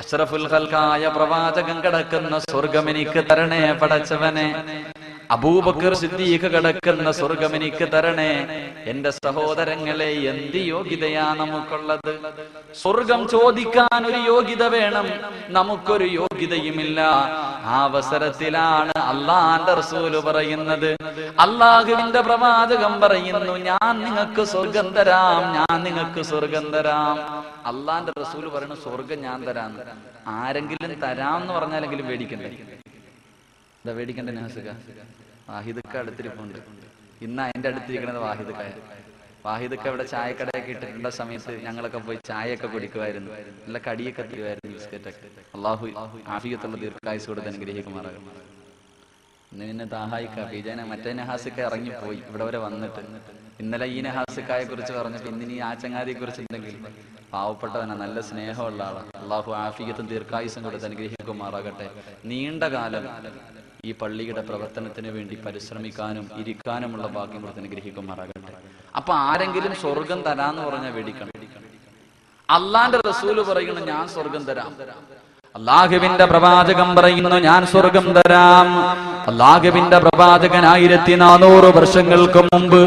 അഷ്റഫുൽ ഖൽഖായ പ്രവാചകൻ കിടക്കുന്ന സ്വർഗം എനിക്ക് തരണേ പടച്ചവനെ, അബൂബക്കർ സിദ്ദീഖ് കിടക്കുന്ന സ്വർഗം എനിക്ക് തരണേ. എന്റെ സഹോദരങ്ങളെ, എന്ത് യോഗ്യതയാ നമുക്കുള്ളത്? സ്വർഗം ചോദിക്കാൻ ഒരു യോഗ്യത വേണം, നമുക്കൊരു യോഗ്യതയുമില്ല. ആ അവസരത്തിലാണ് അള്ളാന്റെ റസൂല് പറയുന്നത്, അള്ളാഹുവിന്റെ പ്രവാചകൻ പറയുന്നു, ഞാൻ നിങ്ങൾക്ക് സ്വർഗം തരാം, ഞാൻ നിങ്ങൾക്ക് സ്വർഗം തരാം. അള്ളാന്റെ റസൂല് പറയുന്നു, സ്വർഗം ഞാൻ തരാം. ആരെങ്കിലും തരാന്ന് പറഞ്ഞാലെങ്കിലും പേടിക്കണ്ടേ? എന്താ പേടിക്കണ്ടേ? വാഹിദക്ക അടുത്തിരിപ്പുണ്ട്. ഇന്ന് അതിന്റെ അടുത്തിരിക്കുന്നത് വാഹിദക്ക ഇവിടെ ചായക്കടയൊക്കെ ഇട്ടിട്ടുള്ള സമയത്ത് ഞങ്ങളൊക്കെ പോയി ചായയൊക്കെ കുടിക്കുമായിരുന്നു, നല്ല കടിയൊക്കെ തരുമായിരുന്നു, ബിസ്ക്കറ്റൊക്കെ. അള്ളാഹു ആഫിയത്തുള്ള ദീർഘായുസ് കൊടുത്ത് അനുഗ്രഹിക്കുമാറാകും. ഇന്ന് താഹായിക്ക ബീജാന മറ്റേ നഹാസിക്ക ഇറങ്ങിപ്പോയി ഇവിടെ വരെ വന്നിട്ട്. ഇന്നലെ ഈ നഹാസിക്കായെ കുറിച്ച് പറഞ്ഞപ്പോ ഇന്നിനി ആ ചങ്ങാതിയെ കുറിച്ച് എന്തെങ്കിലും. പാവപ്പെട്ടവനാ, നല്ല സ്നേഹമുള്ള ആളാണ്. അള്ളാഹു ആഫിയത്തും ദീർഘായുസും കൊടുത്ത് അനുഗ്രഹിക്കുമാറാകട്ടെ. നീണ്ട കാലം ഈ പള്ളിയുടെ പ്രവർത്തനത്തിന് വേണ്ടി പരിശ്രമിക്കാനും ഇരിക്കാനുമുള്ള ഭാഗ്യം കൊടുത്ത് അനുഗ്രഹിക്കുമാറാകട്ടെ. അപ്പൊ ആരെങ്കിലും സ്വർഗം തരാന്ന് പറഞ്ഞാൽ വേടിക്കണം. അള്ളാന്റെ റസൂല് പറയുന്നു, ഞാൻ സ്വർഗം തരാം. അള്ളാഹുവിന്റെ പ്രവാചകൻ പറയുന്നു, ഞാൻ സ്വർഗം തരാം. അള്ളാഹുവിന്റെ പ്രവാചകൻ 1400 വർഷങ്ങൾക്ക് മുമ്പ്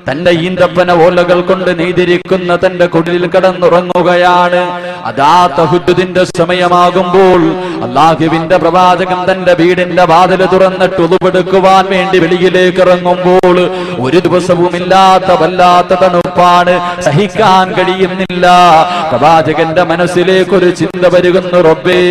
തന്റെ ഈന്തപ്പന ഓലകൾ കൊണ്ട് നെയ്തിരിക്കുന്ന തന്റെ കുടിലിൽ കിടന്നുറങ്ങുകയാണ്. അതാ തഹജ്ജുദിന്റെ സമയമാകുമ്പോൾ അള്ളാഹുവിന്റെ പ്രവാചകൻ തന്റെ വീടിന്റെ വാതിൽ തുറന്നിട്ട് ഉളുവെടുക്കുവാൻ വേണ്ടി വെളിയിലേക്ക് ഇറങ്ങുമ്പോൾ ഒരു ദിവസവുമില്ലാത്ത വല്ലാത്ത തണുപ്പാണ്, സഹിക്കാൻ കഴിയുന്നില്ല. പ്രവാചകന്റെ മനസ്സിലേക്ക് ഒരു ചിന്ത വരുന്നു, റബ്ബേ,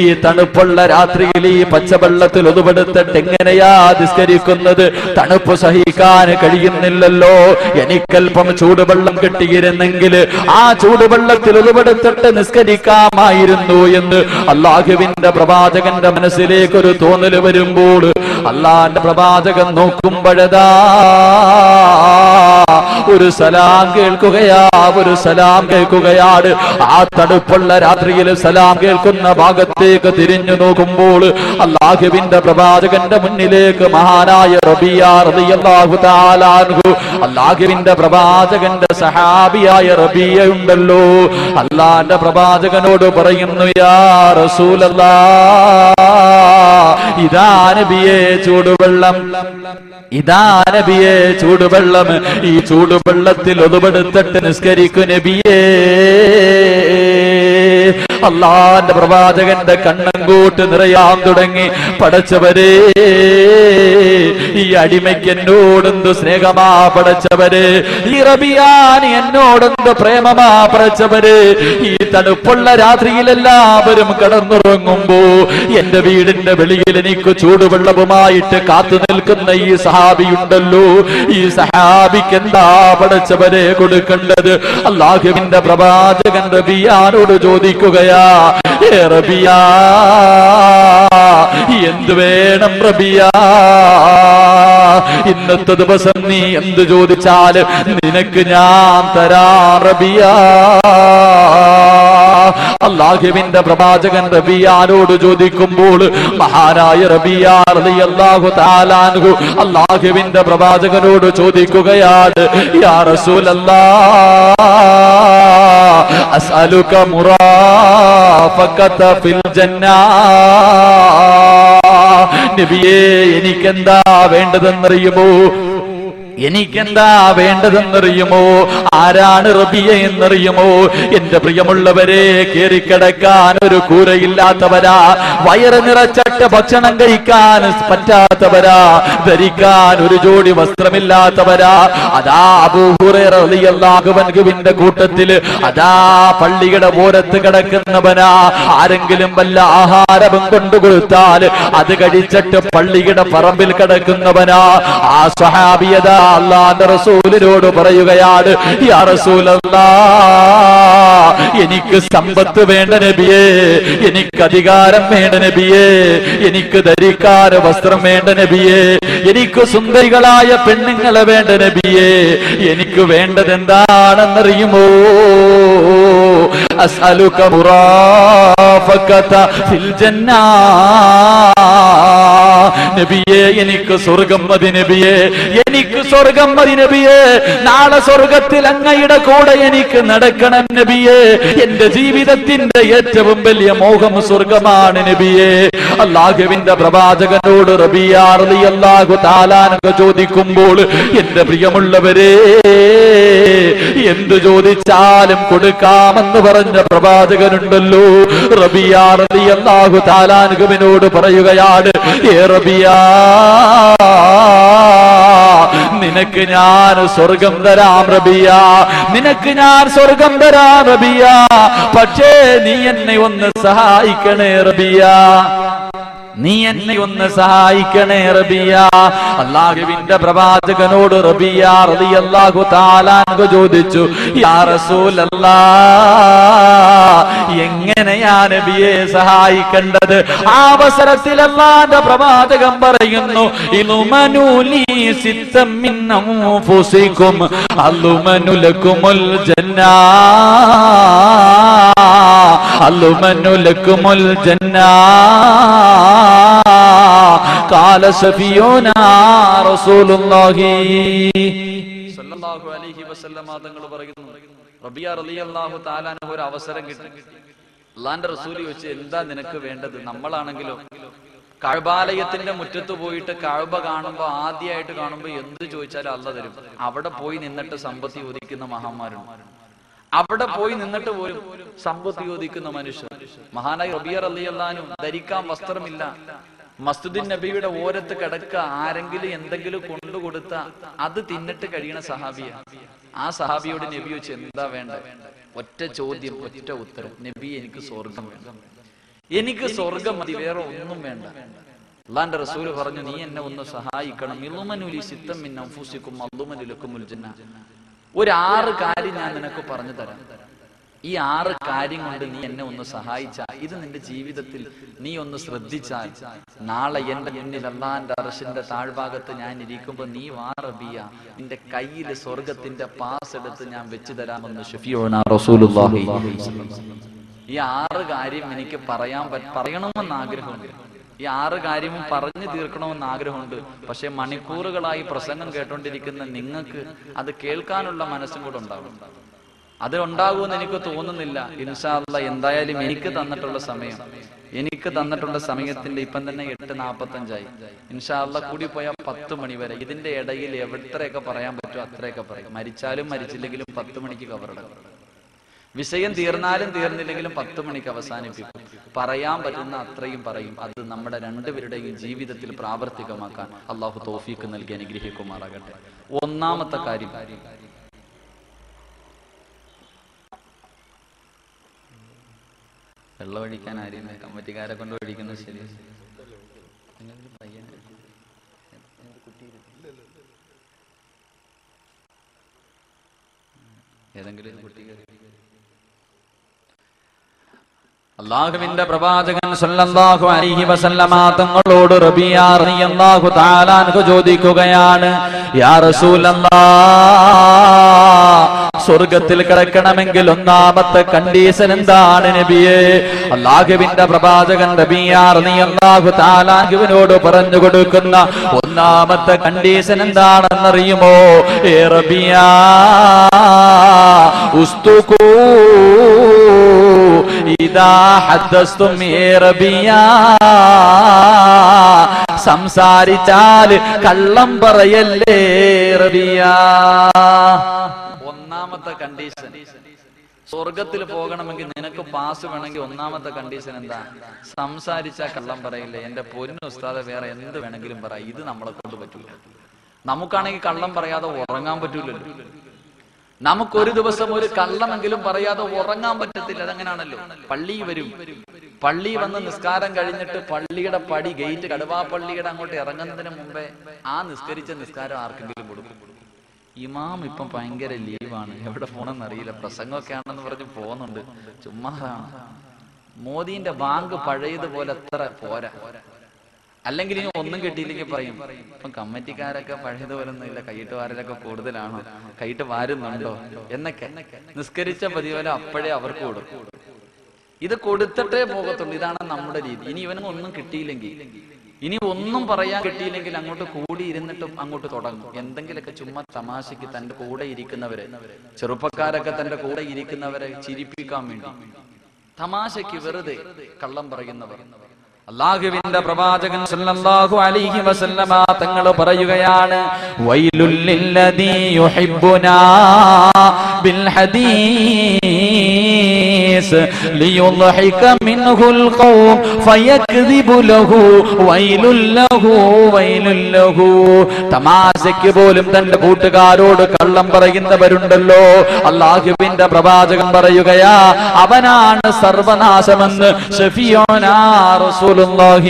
ഈ തണുപ്പുള്ള രാത്രിയിൽ ഈ പച്ചവെള്ളത്തിൽ ഒതുപെടുത്തിട്ട് എങ്ങനെയാ നിസ്കരിക്കുന്നത്? തണുപ്പ് സഹിക്കാൻ കഴിയുന്നില്ലല്ലോ. എനിക്കല്പം ചൂടുവെള്ളം കിട്ടിയിരുന്നെങ്കിൽ ആ ചൂടുവെള്ളത്തിൽ ഒതുപെടുത്തിട്ട് നിസ്കരിക്കാമായിരുന്നു എന്ന് അല്ലാഹുവിന്റെ പ്രവാചകന്റെ മനസ്സിലേക്ക് ഒരു തോന്നൽ വരുമ്പോൾ അല്ലാഹുവിന്റെ പ്രവാചകൻ നോക്കുമ്പോഴതാ ഒരു സലാം കേൾക്കുകയാണ്. ആ തണുപ്പുള്ള രാത്രിയിൽ സലാം കേൾക്കുന്ന ഭാഗത്തേക്ക് തിരിഞ്ഞു നോക്കുമ്പോൾ അല്ലാഹുവിന്റെ പ്രവാചകന്റെ മുന്നിലേക്ക് മഹാനായ റബിയ റളിയല്ലാഹു തആല അൻഹു, അല്ലാഹുവിന്റെ പ്രവാചകന്റെ സഹാബിയായ റബിയ ഉണ്ടല്ലോ, അല്ലാഹുവിന്റെ പ്രവാചകനോട് പറയുന്നു, യാ റസൂലല്ലാഹ്, ഇതാ നബിയേ ചൂടുവെള്ളം, ഇതാ നബിയേ ചൂടുവെള്ളം, ഈ ചൂടുവെള്ളത്തിൽ ഒതുപെടുത്തിട്ട് നിസ്കരിക്കു നബിയേ. അല്ലാഹുവിന്റെ പ്രവാചകന്റെ കണ്ണങ്കോട്ട് നിറയാൻ തുടങ്ങി. പടച്ചവരേ, ഈ അടിമയ്ക്ക് എന്നോടെന്ത് സ്നേഹമാ പടച്ചവര്, ഈ റബിയാന് എന്നോടെന്ത് പ്രേമമാ പടച്ചവര്. ഈ തണുപ്പുള്ള രാത്രിയിൽ എല്ലാവരും കടന്നുറങ്ങുമ്പോ എന്റെ വീടിന്റെ വെളിയിൽ എനിക്ക് ചൂടുവെള്ളവുമായിട്ട് കാത്തു നിൽക്കുന്ന ഈ സഹാബിയുണ്ടല്ലോ, ഈ സഹാബിക്ക് എന്താ പടച്ചവരെ കൊടുക്കേണ്ടത്? അല്ലാഹുവിന്റെ പ്രവാചകൻ റബിയാനോട് ചോദിക്കുകയാ, റബിയാ, എന്ത് വേണം റബിയാ? ഇന്നത്തെ ദിവസം നീ എന്ത് ചോദിച്ചാല് നിനക്ക് ഞാൻ തരാം റബിയാ. അല്ലാഹുവിന്റെ പ്രവാചകൻ റബിയാനോട് ചോദിക്കുമ്പോൾ മഹാനായ റബിയ റളിയല്ലാഹു തആല അൻഹു അല്ലാഹുവിന്റെ പ്രവാചകനോട് ചോദിക്കുകയാണ്, യാ റസൂലല്ലാഹ്, അസ്അലുക മുറാഫഖത ഫിൽ ജന്നാ. നബിയേ, എനിക്കെന്താ വേണ്ടതെന്നറിയുമോ? എനിക്കെന്താ വേണ്ടതെന്നറിയുമോ? ആരാണ് റബിയ എന്നറിയുമോ? എന്റെ പ്രിയമുള്ളവരെ, കേറിക്കിടക്കാൻ ഒരു കൂരയില്ലാത്തവരാ, വയറ് നിറച്ചട്ട ഭക്ഷണം കഴിക്കാൻ പറ്റാത്തവരാ, ധരിക്കാൻ ഒരു ജോഡി വസ്ത്രമില്ലാത്തവരാ. അതാ അബൂ ഹുറൈറ റളിയല്ലാഹു അൻഹുവിന്റെ കൂട്ടത്തില് അതാ പള്ളിയുടെ ഓരത്ത് കിടക്കുന്നവനാ. ആരെങ്കിലും വല്ല ആഹാരവും കൊണ്ടുകൊടുത്താൽ അത് കഴിച്ചിട്ട് പള്ളിയുടെ പറമ്പിൽ കിടക്കുന്നവനാ. ആ സ്വഹാബിയതാ അല്ലാഹുവിന്റെ റസൂലിനോട് പറയുകയാണ്, യാ റസൂലല്ലാഹ്, എനിക്ക് സമ്പത്ത് വേണ്ട നബിയേ, എനിക്ക് അധികാരം വേണ്ട നബിയേ, എനിക്ക് ധരിക്കാൻ വസ്ത്രം വേണ്ട നബിയേ, എനിക്ക് സുന്ദരികളായ പെണ്ണുങ്ങളെ വേണ്ട നബിയേ. എനിക്ക് വേണ്ടത് എന്താണെന്നറിയുമോ? അസ്അലുക മുറാഫഖത ഫിൽ ജന്നാ. നബിയേ, എനിക്ക് സ്വർഗം മതി നബിയേ, എനിക്ക് സ്വർഗം മതി നബിയേ. നാളെ സ്വർഗത്തിൽ അങ്ങയുടെ കൂടെ എനിക്ക് നടക്കണം നബിയേ. എന്റെ ജീവിതത്തിന്റെ ഏറ്റവും വലിയ മോഹം സ്വർഗമാണ് നബിയേ. അല്ലാഹുവിന്റെ പ്രവാചകനോട് റബിയ റളിയല്ലാഹു തആല അൻഹു ചോദിക്കുമ്പോൾ എന്റെ പ്രിയമുള്ളവരെ, എന്തു ചോദിച്ചാലും കൊടുക്കാമെന്ന് പറഞ്ഞ പ്രവാചകനുണ്ടല്ലോ. റബിയ റളിയല്ലാഹു തആല അൻഹുവിനോട് പറയുകയാണ്, ഏ റബിയ, നിനക്ക് ഞാൻ സ്വർഗം തരാം റബിയ, നിനക്ക് ഞാൻ സ്വർഗം തരാം റബിയ. പക്ഷേ നീ എന്നെ ഒന്ന് സഹായിക്കണേ റബിയ, നീ എന്നെ ഒന്ന് സഹായിക്കണേ റബിയ. അല്ലാഹുവിന്റെ പ്രവാചകനോട് റബിയ റളിയല്ലാഹു തആല അൻഹു ചോദിച്ചു, യാ റസൂലല്ലാഹ്, എങ്ങനെയാ നബിയെ സഹായിക്കേണ്ടത്? ആ അവസരത്തിൽ അല്ലാഹുവിന്റെ പ്രവാചകൻ പറയുന്നു, ഇൽമനുലി സിത്തം മിൻ അൻഫുസികും അൽമനു ലക്കുമുൽ ജന്നാ, അൽമനു ലക്കുമുൽ ജന്നാ. ഖാല സഫിയൂനാ റസൂലുള്ളാഹി സ്വല്ലല്ലാഹു അലൈഹി വസല്ലം തങ്ങൾ പറയുന്നു, റബിയ റളിയല്ലാഹു തആല അൻഹു ഒരു അവസരം കിട്ടി. അല്ലാഹുവിന്റെ റസൂൽ ചോദിച്ചു, എന്താ നിനക്ക് വേണ്ടത്? നമ്മളാണെങ്കിലോ കഅബാലയത്തിന്റെ മുറ്റത്ത് പോയിട്ട് കഅബ കാണുമ്പോ ആദ്യമായിട്ട് കാണുമ്പോ എന്ത് ചോദിച്ചാലും അല്ലാഹ് തരും. അവിടെ പോയി നിന്നിട്ട് സമ്പത്ത് ചോദിക്കുന്ന മഹാന്മാരുണ്ട്, അവിടെ പോയി നിന്നിട്ട് പോലും സമ്പത്ത് ചോദിക്കുന്ന മനുഷ്യർ. മഹാനായ റബിയ റളിയല്ലാഹു അൻഹു ധരിക്കാൻ വസ്ത്രമില്ല, മസ്ജിദുൻ നബിയുടെ ഓരത്ത് കിടക്ക, ആരെങ്കിലും എന്തെങ്കിലും കൊണ്ടുകൊടുത്ത അത് തിന്നിട്ട് കഴിയണ സഹാബിയ. ആ സഹാബിയോട് നബി ചോദിച്ചു, എന്താ വേണ്ട? ഒറ്റ ചോദ്യം, ഒറ്റ ഉത്തരം, നബി എനിക്ക് സ്വർഗം വേണം. എനിക്ക് സ്വർഗം മതി, വേറെ ഒന്നും വേണ്ട. അള്ളാന്റെ റസൂല് പറഞ്ഞു, നീ എന്നെ ഒന്ന് സഹായിക്കണം. ഒരു 6 കാര്യം ഞാൻ നിനക്ക് പറഞ്ഞു തരാം. ഈ 6 കാര്യം കൊണ്ട് നീ എന്നെ ഒന്ന് സഹായിച്ചാൽ, ഇത് നിന്റെ ജീവിതത്തിൽ നീ ഒന്ന് ശ്രദ്ധിച്ചാൽ, നാളെ എന്റെ മുന്നിൽ അള്ളാന്റെ അർശിന്റെ താഴ്ഭാഗത്ത് ഞാൻ ഇരിക്കുമ്പോ നീ വാ റബിയ, നിന്റെ കയ്യിൽ സ്വർഗത്തിന്റെ പാസ് എടുത്ത് ഞാൻ വെച്ചു തരാമെന്ന് ശഫീഉനാ റസൂലുള്ളാഹി. ഈ 6 കാര്യം എനിക്ക് പറയണമെന്ന് ആഗ്രഹമുണ്ട്. ഈ 6 കാര്യവും പറഞ്ഞു തീർക്കണമെന്ന് ആഗ്രഹമുണ്ട്. പക്ഷെ മണിക്കൂറുകളായി പ്രസംഗം കേട്ടോണ്ടിരിക്കുന്ന നിങ്ങൾക്ക് അത് കേൾക്കാനുള്ള മനസ്സും കൂടെ ഉണ്ടാകും. അത് ഉണ്ടാകുമെന്ന് എനിക്ക് തോന്നുന്നില്ല. ഇൻഷാ അല്ലാഹ് എന്തായാലും എനിക്ക് തന്നിട്ടുള്ള സമയത്തിന്റെ ഇപ്പം തന്നെ 8:45 ഇൻഷാ അല്ലാഹ് കൂടി പോയാൽ 10 മണി വരെ. ഇതിന്റെ ഇടയിൽ എത്രയൊക്കെ പറയാൻ പറ്റുമോ അത്രയൊക്കെ പറയും. മരിച്ചാലും മരിച്ചില്ലെങ്കിലും 10 മണിക്ക് കവറടക്കും. വിഷയം തീർന്നാലും തീർന്നില്ലെങ്കിലും 10 മണിക്ക് അവസാനിപ്പിക്കും. പറയാൻ പറ്റുന്ന അത്രയും പറയും. അത് നമ്മുടെ രണ്ടുപേരുടെയും ജീവിതത്തിൽ പ്രാവർത്തികമാക്കാൻ അള്ളാഹു തൗഫീഖ് നൽകി അനുഗ്രഹിക്കുമാറാകട്ടെ. ഒന്നാമത്തെ കാര്യം, വെള്ളം ഒഴിക്കാൻ ആരും കമ്മിറ്റിക്കാരെ കൊണ്ട് ഒഴിക്കുന്നത് ശരി. ഏതെങ്കിലും കുട്ടി അല്ലാഹുവിന്റെ പ്രവാചകൻ സല്ലല്ലാഹു അലൈഹി വസല്ലമ തങ്ങളോട് റബീഅ റളിയല്ലാഹു തആല അൻഹു ചോദിക്കുകയാണ്, യാ റസൂലല്ലാഹ്, സ്വർഗ്ഗത്തിൽ കിടക്കണമെങ്കിൽ ഒന്നാമത്തെ കണ്ടീഷൻ എന്താണ് നബിയേ? അല്ലാഹുവിന്റെ പ്രവാചകൻ റബീഅ റളിയല്ലാഹു തആല അൻഹുവിനോട് പറഞ്ഞു കൊടുക്കുന്ന ഒന്നാമത്തെ കണ്ടീഷൻ എന്താണെന്നറിയുമോ? ഏ റബീഅ, ഉസ്തുകൂ ഇദാ ഹദ്ദസ്തും റബിയ, സംസാരിച്ചാൽ കള്ളം പറയല്ലേ റബിയ. ഒന്നാമത്തെ കണ്ടീഷൻ, സ്വർഗത്തിൽ പോകണമെങ്കിൽ നിനക്ക് പാസ് വേണമെങ്കിൽ ഒന്നാമത്തെ കണ്ടീഷൻ എന്താ? സംസാരിച്ചാൽ കള്ളം പറയില്ലേ. എന്റെ പൊന്നു ഉസ്താദെ, വേറെ എന്ത് വേണമെങ്കിലും പറ, ഇത് നമ്മളെ കൊണ്ട് പറ്റൂല. നമുക്കാണെങ്കിൽ കള്ളം പറയാതെ ഉറങ്ങാൻ പറ്റൂലല്ലോ. നമുക്കൊരു ദിവസം ഒരു കള്ളമെങ്കിലും പറയാതെ ഉറങ്ങാൻ പറ്റത്തില്ല. അതെങ്ങനെയാണല്ലോ. പള്ളി വരും, പള്ളി വന്ന് നിസ്കാരം കഴിഞ്ഞിട്ട് പള്ളിയുടെ പടി ഗേറ്റ്, കടുവാപ്പള്ളിയുടെ അങ്ങോട്ട് ഇറങ്ങുന്നതിന് മുമ്പേ ആ നിസ്കരിച്ച നിസ്കാരം ആർക്കെങ്കിലും കൊടുക്കും. ഇമാം ഇപ്പം ഭയങ്കര ലീവാണ്, എവിടെ പോണെന്നറിയില്ല, പ്രസംഗമൊക്കെ ആണെന്ന് പറഞ്ഞ് പോകുന്നുണ്ട്, ചുമ്മാതാണ്. മോദീന്റെ ബാങ്ക് പഴയതുപോലെ അത്ര പോരാ. അല്ലെങ്കിൽ ഇനി ഒന്നും കിട്ടിയില്ലെങ്കിൽ പറയും, ഇപ്പം കമ്മിറ്റിക്കാരൊക്കെ പഴയതുപോലെ ഒന്നും ഇല്ല, കൈയിട്ട് വാരലൊക്കെ കൂടുതലാണോ, കൈയിട്ട് വാരുന്നുണ്ടോ എന്നൊക്കെ. നിസ്കരിച്ച പതിപോലെ അപ്പോഴേ അവർക്ക് കൊടുക്കും. ഇത് കൊടുത്തിട്ടേ പോകത്തുള്ളൂ. ഇതാണ് നമ്മുടെ രീതി. ഇനി ഇവനൊന്നും ഒന്നും കിട്ടിയില്ലെങ്കിൽ, ഇനി ഒന്നും പറയാൻ കിട്ടിയില്ലെങ്കിൽ അങ്ങോട്ട് കൂടി ഇരുന്നിട്ടും അങ്ങോട്ട് തുടങ്ങും എന്തെങ്കിലുമൊക്കെ ചുമ്മാ തമാശയ്ക്ക്. തന്റെ കൂടെ ഇരിക്കുന്നവരെ, ചെറുപ്പക്കാരൊക്കെ തന്റെ കൂടെ ഇരിക്കുന്നവരെ ചിരിപ്പിക്കാൻ വേണ്ടി തമാശയ്ക്ക് വെറുതെ കള്ളം പറയുന്നവർ. അല്ലാഹുവിന്റെ പ്രവാചകൻ സല്ലല്ലാഹു അലൈഹി വസല്ലമ തങ്ങൾ പറയുകയാണ്, വൈലുൽ ലില്ലദീ യുഹിബ്ബുനാ ബിൽ ഹദീസ് ലിയുദ്ഹിക മിൻഹുൽ ഖൗം ഫയക്ദിബു ലഹു വൈലുൽ ലഹു വൈലുൽ ലഹു. തമാശയ്ക്ക് പോലും തന്റെ കൂട്ടുകാരോട് കള്ളം പറയുന്നവരുണ്ടല്ലോ. അല്ലാഹുവിന്റെ പ്രവാചകൻ പറയുകയാ, അവനാണ് സർവനാശമെന്ന് ശഫീഉനാ റസൂൽ സല്ലല്ലാഹു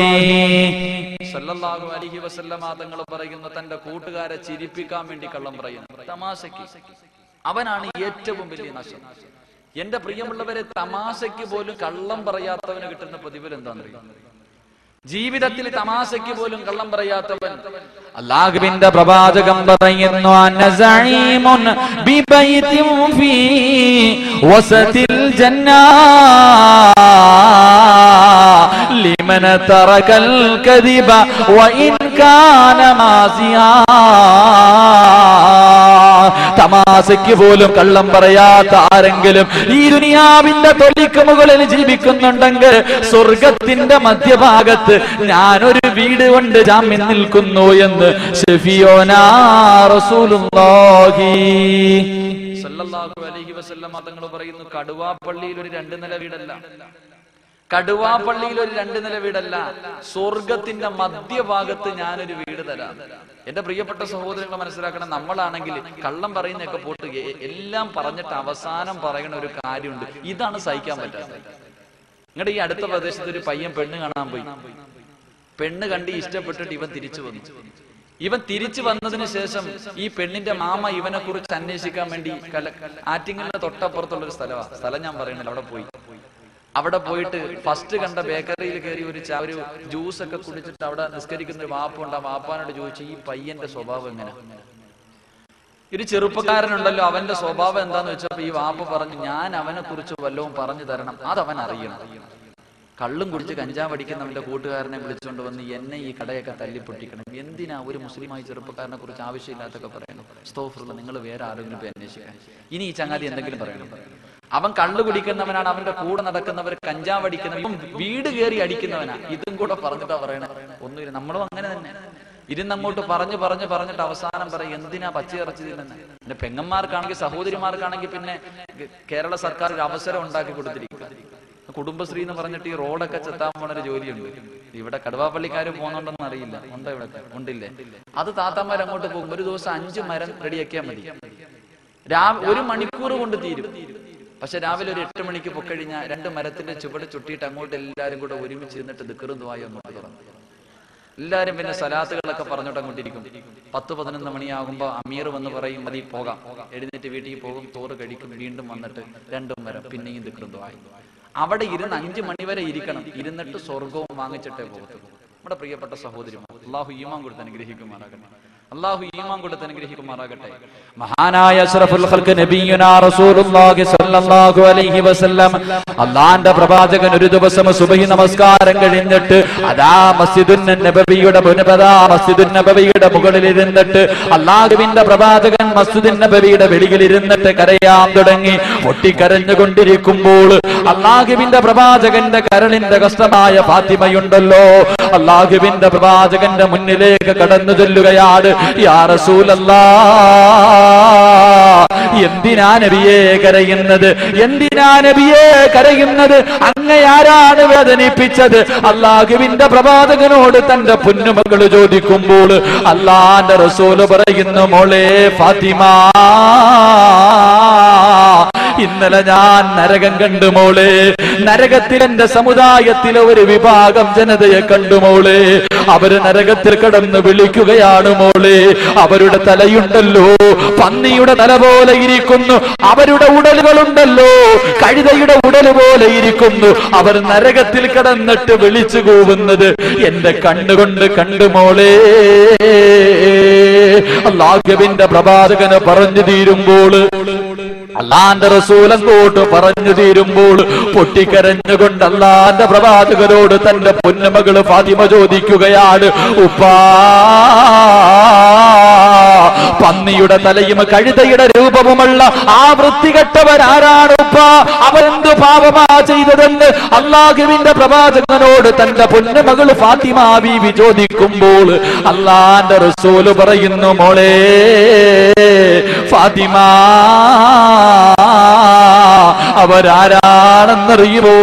അലൈഹി വസല്ലമ തങ്ങൾ പറയുന്ന തന്റെ കൂട്ടുകാരെ ചിരിപ്പിക്കാൻ വേണ്ടി കള്ളം പറയുന്നു, തമാശയ്ക്ക്, അവനാണ് ഏറ്റവും വലിയ നാശം. എന്റെ പ്രിയമുള്ളവരെ, തമാശയ്ക്ക് പോലും കള്ളം പറയാത്തവന് കിട്ടുന്ന പ്രതിഫലം എന്താണെന്നറിയാം? ജീവിതത്തിൽ തമാശയ്ക്ക് പോലും കള്ളം പറയാത്തവൻ. അല്ലാഹുവിന്റെ പ്രവാചകൻ പറയുന്നു, അനസഈമുൻ ബിബൈതിൻ ഫീ വസതിൽ ജന്നാ ലിമൻ തറകൽ കദിബ വഇൻ കാന മാസിയാ. തമാശയ്ക്ക് പോലും കള്ളം പറയാത്ത ആരെങ്കിലും ഈ ദുനിയാവിന്റെ തൊലിക്ക് മുകളിൽ ജീവിക്കുന്നുണ്ടെങ്കിൽ സ്വർഗത്തിന്റെ മധ്യഭാഗത്ത് ഞാനൊരു വീട് കൊണ്ട് ജാമ്യം നിൽക്കുന്നു എന്ന് ശഫീഉനാ റസൂലുള്ളാഹി സല്ലല്ലാഹു അലൈഹി വസല്ലം തങ്ങൾ പറയുന്നു. കടുവാപ്പള്ളിയിൽ ഒരു 2 നില വീടല്ല, കടുവാപ്പള്ളിയിൽ ഒരു 2 നില വീടല്ല, സ്വർഗത്തിന്റെ മധ്യഭാഗത്ത് ഞാനൊരു വീട് തരാം. എന്റെ പ്രിയപ്പെട്ട സഹോദരങ്ങളെ മനസ്സിലാക്കണം, നമ്മളാണെങ്കിൽ കള്ളം പറയുന്നതൊക്കെ പോട്ട് എല്ലാം പറഞ്ഞിട്ട് അവസാനം പറയുന്ന ഒരു കാര്യമുണ്ട്, ഇതാണ് സഹിക്കാൻ പറ്റാത്തത്. നിങ്ങളുടെ ഈ അടുത്ത പ്രദേശത്ത് ഒരു പയ്യൻ പെണ്ണ് കാണാൻ പോയി. പെണ്ണ് കണ്ട് ഇഷ്ടപ്പെട്ടിട്ട് ഇവൻ തിരിച്ചു വന്നു. ഇവൻ തിരിച്ചു വന്നതിന് ശേഷം ഈ പെണ്ണിന്റെ മാമ ഇവനെ കുറിച്ച് അന്വേഷിക്കാൻ വേണ്ടി ആറ്റിങ്ങലിന്റെ തൊട്ടപ്പുറത്തുള്ള ഒരു സ്ഥലം ഞാൻ പറയുന്നില്ല, അവിടെ പോയിട്ട് ഫസ്റ്റ് കണ്ട ബേക്കറിയിൽ കയറി ഒരു ജ്യൂസ് ഒക്കെ കുടിച്ചിട്ട് അവിടെ നിസ്കരിക്കുന്ന ഒരു വാപ്പുണ്ട്. ആ വാപ്പാനോട് ചോദിച്ചു, ഈ പയ്യന്റെ സ്വഭാവം എങ്ങനെ? ഒരു ചെറുപ്പക്കാരനുണ്ടല്ലോ, അവന്റെ സ്വഭാവം എന്താന്ന് വെച്ചപ്പോ ഈ വാപ്പ പറഞ്ഞു, ഞാൻ അവനെ കുറിച്ച് വല്ലതും പറഞ്ഞു തരണം, അതവൻ അറിയണം. കള്ളും കുടിച്ച് കഞ്ചാവ് അടിക്കുന്നവന്റെ കൂട്ടുകാരനെ വിളിച്ചുകൊണ്ട് വന്ന് എന്നെ ഈ കടയൊക്കെ തല്ലിപ്പൊട്ടിക്കണം. എന്തിനാ ഒരു മുസ്ലിമായി ചെറുപ്പക്കാരനെ കുറിച്ച് ആവശ്യമില്ലാത്തൊക്കെ പറയണം? സ്തോഫറുള്ള, നിങ്ങൾ വേറെ ആരെങ്കിലും പോയി അന്വേഷിക്കാൻ. ഇനി ഈ ചങ്ങാതി എന്തെങ്കിലും പറയണം. അവൻ കള്ളു കുടിക്കുന്നവനാണ്, അവന്റെ കൂടെ നടക്കുന്നവർ കഞ്ചാവ് അടിക്കുന്നവൻ, ഇവൻ വീട് കയറി അടിക്കുന്നവനാ. ഇതും കൂടെ പറഞ്ഞിട്ടാ പറയണേ. ഒന്നുമില്ല, നമ്മളും അങ്ങനെ തന്നെ ഇരുന്നങ്ങോട്ട് പറഞ്ഞിട്ട് അവസാനം പറയും, എന്തിനാ പച്ചയിറച്ചി തിന്നുന്നത്? പിന്നെ പെങ്ങന്മാർക്കാണെങ്കിൽ സഹോദരിമാർക്കാണെങ്കിൽ പിന്നെ കേരള സർക്കാർ ഒരു അവസരം ഉണ്ടാക്കി കൊടുത്തിരിക്കുക. കുടുംബശ്രീ എന്ന് പറഞ്ഞിട്ട് ഈ റോഡൊക്കെ ചെത്താൻ പോണൊരു ജോലിയുണ്ട്. ഇവിടെ കടുവാപ്പള്ളിക്കാര് പോകുന്നുണ്ടെന്ന് അറിയില്ല, ഉണ്ടോ? ഇവിടെ ഉണ്ടില്ലേ? അത് താത്താമാർ അങ്ങോട്ട് പോകും. ഒരു ദിവസം 5 മരം റെഡിയാക്കിയാൽ മതി. 1 മണിക്കൂർ കൊണ്ട് തീരും. പക്ഷെ രാവിലെ ഒരു 8 മണിക്ക് പൊക്കഴിഞ്ഞാൽ 2 മരത്തിന്റെ ചുവട് ചുട്ടിയിട്ട് അങ്ങോട്ട് എല്ലാവരും കൂടെ ഒരുമിച്ച് ഇരുന്നിട്ട് ദിക്റും ദുആയും അങ്ങോട്ട് തുറന്നു. എല്ലാരും പിന്നെ സലാത്തുകളൊക്കെ പറഞ്ഞോട്ട് അങ്ങോട്ടിരിക്കും. 10-11 മണിയാകുമ്പോ അമീർ വന്ന് പറയും, മതി പോകാം. എഴുന്നേറ്റ് വീട്ടിൽ പോകും, ചോറ് കഴിക്കും, വീണ്ടും വന്നിട്ട് 2 മരം പിന്നെയും ദിക്റും ദുആയും. അവിടെ ഇരുന്ന് 5 മണി വരെ ഇരിക്കണം. ഇരുന്നിട്ട് സ്വർഗവും വാങ്ങിച്ചിട്ടേ പോകത്തുള്ളൂ. നമ്മുടെ പ്രിയപ്പെട്ട സഹോദരിമാർ, അല്ലാഹു ഈമാൻ കൊടുത്ത് അനുഗ്രഹിക്കുമാറാകട്ടെ. അല്ലാഹു ഈമാൻ കൊടുത്ത് അനുഗ്രഹിക്കുമാറാകട്ടെ. മഹാനായ അഷ്റഫുൽ ഖൽഖ് നബിയുനാ റസൂലുള്ളാഹി സ്വല്ലല്ലാഹു അലൈഹി വസല്ലം, അല്ലാഹുവിന്റെ പ്രവാചകൻ ഒരു ദിവസം സുബഹി നമസ്കാരം കഴിഞ്ഞിട്ട് അദാ മസ്ജിദുൻ നബവിയുടെ മുകളിൽ ഇരുന്നിട്ട് അല്ലാഹുവിന്റെ പ്രവാചകൻ മസ്ജിദുൻ നബവിയുടെ വെളിയിൽ ഇരുന്നിട്ട് കരയാൻ തുടങ്ങി. പൊട്ടിക്കരഞ്ഞുകൊണ്ടിരിക്കുമ്പോൾ അല്ലാഹുവിന്റെ പ്രവാചകന്റെ കരളിന്റെ കഷ്ടമായ ഫാത്തിമയുണ്ടല്ലോ, അല്ലാഹുവിന്റെ പ്രവാചകന്റെ മുന്നിലേക്ക് കടന്നു ചെല്ലുകയാണ്. യാ റസൂലല്ലാഹ്, എന്തിനാ നബിയേ കരയുന്നത്? എന്തിനാ നബിയേ കരയുന്നത്? അങ്ങയാരാണ് വേദനിപ്പിച്ചത്? അല്ലാഹുവിന്റെ പ്രവാചകനോട് തന്റെ പൊന്നുമകൾ ചോദിക്കുമ്പോൾ അല്ലാഹുവിന്റെ റസൂൽ പറയുന്നു, മോളെ ഫാത്തിമ, ഇന്നലെ ഞാൻ നരകം കണ്ടു മോളെ. നരകത്തിൽ എന്റെ സമുദായത്തിലെ ഒരു വിഭാഗം ജനതയെ കണ്ടു മോളെ. അവര് നരകത്തിൽ കിടന്ന് വിളിക്കുകയാണ് മോളെ. അവരുടെ തലയുണ്ടല്ലോ പന്നിയുടെ തല പോലെ ഇരിക്കുന്നു, അവരുടെ ഉടലുകളുണ്ടല്ലോ കഴുതയുടെ ഉടല് പോലെ ഇരിക്കുന്നു. അവർ നരകത്തിൽ കിടന്നിട്ട് വിളിച്ചു കൂവുന്നത് എന്റെ കണ്ണുകൊണ്ട് കണ്ടു മോളെ. അല്ലാഹുവിന്റെ പ്രവാചകന് പറഞ്ഞു തീരുമ്പോൾ, അല്ലാഹുവിന്റെ റസൂൽ അങ്ങോട്ട് പറഞ്ഞു തീരുമ്പോൾ പൊട്ടിക്കരഞ്ഞുകൊണ്ട് അല്ലാഹുവിന്റെ പ്രവാചകനോട് തന്റെ പൊന്നുമകള് ഫാത്തിമ ചോദിക്കുകയാണ്, ഉപ്പാ, പന്നിയുടെ തലയും കഴുതയുടെ രൂപവുമുള്ള ആ വൃത്തികെട്ടവരാരാണ് ഉപ്പാ? അവരെന്ത് പാപമാ ചെയ്തതെന്ന് അല്ലാഹുവിന്റെ പ്രവാചകനോട് തന്റെ പൊന്നുമകള് ഫാത്തിമ ബീവി ചോദിക്കുമ്പോൾ അല്ലാഹുവിന്റെ റസൂൽ പറയുന്നു, മോളെ ഫാത്തിമ, അവരാരാണെന്നറിയുമോ?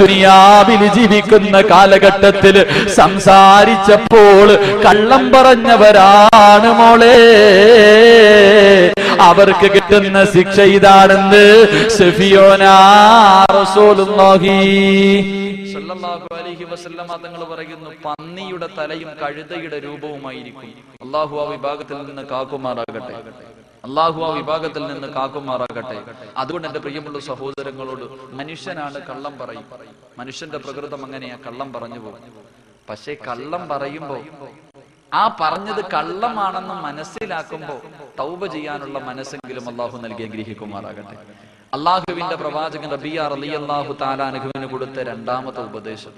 ദുനിയാവിൽ ജീവിക്കുന്ന കാലഘട്ടത്തിൽ സംസാരിച്ചപ്പോൾ കള്ളം പറഞ്ഞവരാണ് മോളെ. അവർക്ക് കിട്ടുന്ന ശിക്ഷ ഇതാണെന്ന് സഫിയോനാ റസൂലുള്ളാഹി സ്വല്ലല്ലാഹു അലൈഹി വസല്ലം തങ്ങൾ പറയുന്നു, പന്നിയുടെ തലയും കഴുതയുടെ രൂപവുമായിരിക്കും. അല്ലാഹു ആ വിഭാഗത്തിൽ നിന്ന് കാക്കുമാറാകട്ടെ. അല്ലാഹു ആ വിഭാഗത്തിൽ നിന്ന് കാക്കുമാറാകട്ടെ. അതുകൊണ്ട് എന്റെ പ്രിയമുള്ള സഹോദരങ്ങളോട്, മനുഷ്യനാണ് കള്ളം പറയും. മനുഷ്യന്റെ പ്രകൃതം അങ്ങനെയാ, കള്ളം പറഞ്ഞു പോകും. പക്ഷേ കള്ളം പറയുമ്പോ ആ പറഞ്ഞത് കള്ളമാണെന്ന് മനസ്സിലാക്കുമ്പോ തൗബ ചെയ്യാനുള്ള മനസ്സെങ്കിലും അല്ലാഹു നൽകി അനുഗ്രഹിക്കുമാറാകട്ടെ. അല്ലാഹുവിന്റെ പ്രവാചകൻ റബിയ റളിയല്ലാഹു തആല അൻഹുവിന് കൊടുത്ത രണ്ടാമത്തെ ഉപദേശം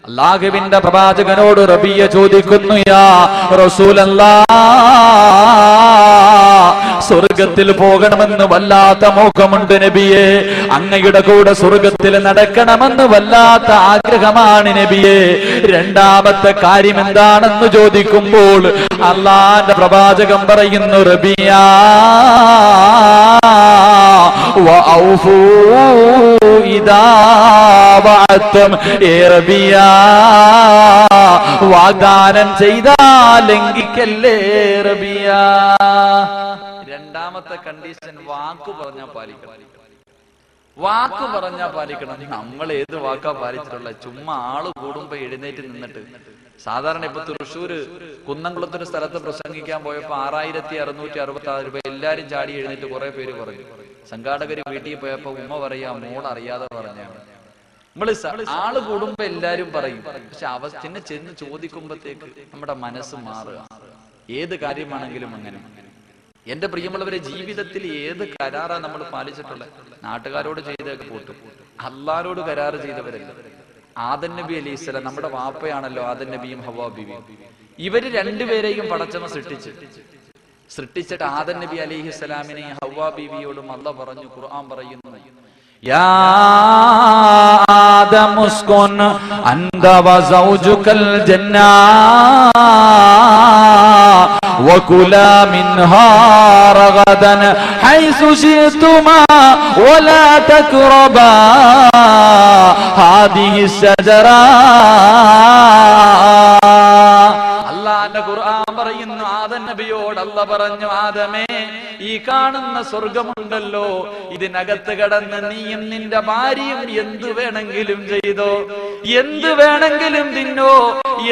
അല്ലാഹുവിന്റെ പ്രവാചകനോട് റബിയ ചോദിക്കുന്നു, യാ റസൂലല്ലാഹ്, സ്വർഗത്തിൽ പോകണമെന്ന് വല്ലാത്ത മോഹമുണ്ട് നബിയെ. അങ്ങയുടെ കൂടെ സ്വർഗത്തിൽ നടക്കണമെന്ന് വല്ലാത്ത ആഗ്രഹമാണ് നബിയെ. രണ്ടാമത്തെ കാര്യം എന്താണെന്ന് ചോദിക്കുമ്പോൾ അല്ലാഹുവിന്റെ പ്രവാചകൻ പറയുന്നു, റബിയ വഔഫൂ ഇദാ വഅത്തും, ഏ റബിയ, വാഗ്ദാനം ചെയ്താൽ ലംഘിക്കല്ലേ റബിയ. രണ്ടാമത്തെ കണ്ടീഷൻ, വാക്കു പറഞ്ഞാൽ പാലിക്കണം. വാക്ക് പറഞ്ഞാ പാലിക്കണം. നമ്മൾ ഏത് വാക്കാ പാലിച്ചിട്ടുള്ള? ചുമ്മാ ആള് കൂടുമ്പോ എഴുന്നേറ്റ് നിന്നിട്ട്. സാധാരണ ഇപ്പൊ തൃശ്ശൂര് കുന്നംകുളത്തൊരു സ്ഥലത്ത് പ്രസംഗിക്കാൻ പോയപ്പോ 6666 രൂപ എല്ലാരും ചാടി എഴുന്നേറ്റ് കുറെ പേര് പറഞ്ഞു. സംഘാടകര് വീട്ടിൽ പോയപ്പോ ഉമ്മ പറയാ മോൾ അറിയാതെ പറഞ്ഞാണ്. നമ്മള് ആള് കൂടുമ്പോ എല്ലാരും പറയും, പക്ഷെ അവസ്ഥനെ ചെന്ന് ചോദിക്കുമ്പോഴത്തേക്ക് നമ്മുടെ മനസ്സ് മാറുക. ഏത് കാര്യമാണെങ്കിലും അങ്ങനെ. എന്റെ പ്രിയമുള്ളവരെ, ജീവിതത്തിൽ ഏത് കരാറാ നമ്മൾ പാലിച്ചിട്ടുള്ളത്? നാട്ടുകാരോട് ചെയ്തൊക്കെ പോട്ടും, അള്ളാരോട് കരാറ് ചെയ്തവരല്ല. ആദം നബി അലൈഹിസ്സലാം നമ്മുടെ വാപ്പയാണല്ലോ, ആദം നബിയും ഹവ്വാ ബീവിയും. ഇവര് രണ്ടുപേരെയും പടച്ചവൻ സൃഷ്ടിച്ചിട്ട് ആദം നബി അലൈഹിസ്സലാമിനെയും ഹവ്വാ ബീവിയോടും അള്ളാഹ് പറഞ്ഞു, ഖുർആൻ പറയുന്നു, യാ ആദം ഉസ്കുൻ അൻത വസൗജുകൽ ജന്നാ വകുലാ മിൻഹാ റഗദൻ ഹൈസു ശിഅ്തുമാ വലാ തഖറബാ ഹാദിഹി ശജറ. അല്ലാഹുവിന്റെ ഖുർആൻ പറയുന്നു, ആദം നബിയോട് അല്ലാഹ് പറഞ്ഞു, ആദമേ, ഈ കാണുന്ന സ്വർഗമുണ്ടല്ലോ, ഇതിനകത്ത് കടന്ന് നീയും നിന്റെ ഭാര്യയും എന്തു വേണമെങ്കിലും ചെയ്തോ, എന്തു വേണമെങ്കിലും തിന്നോ,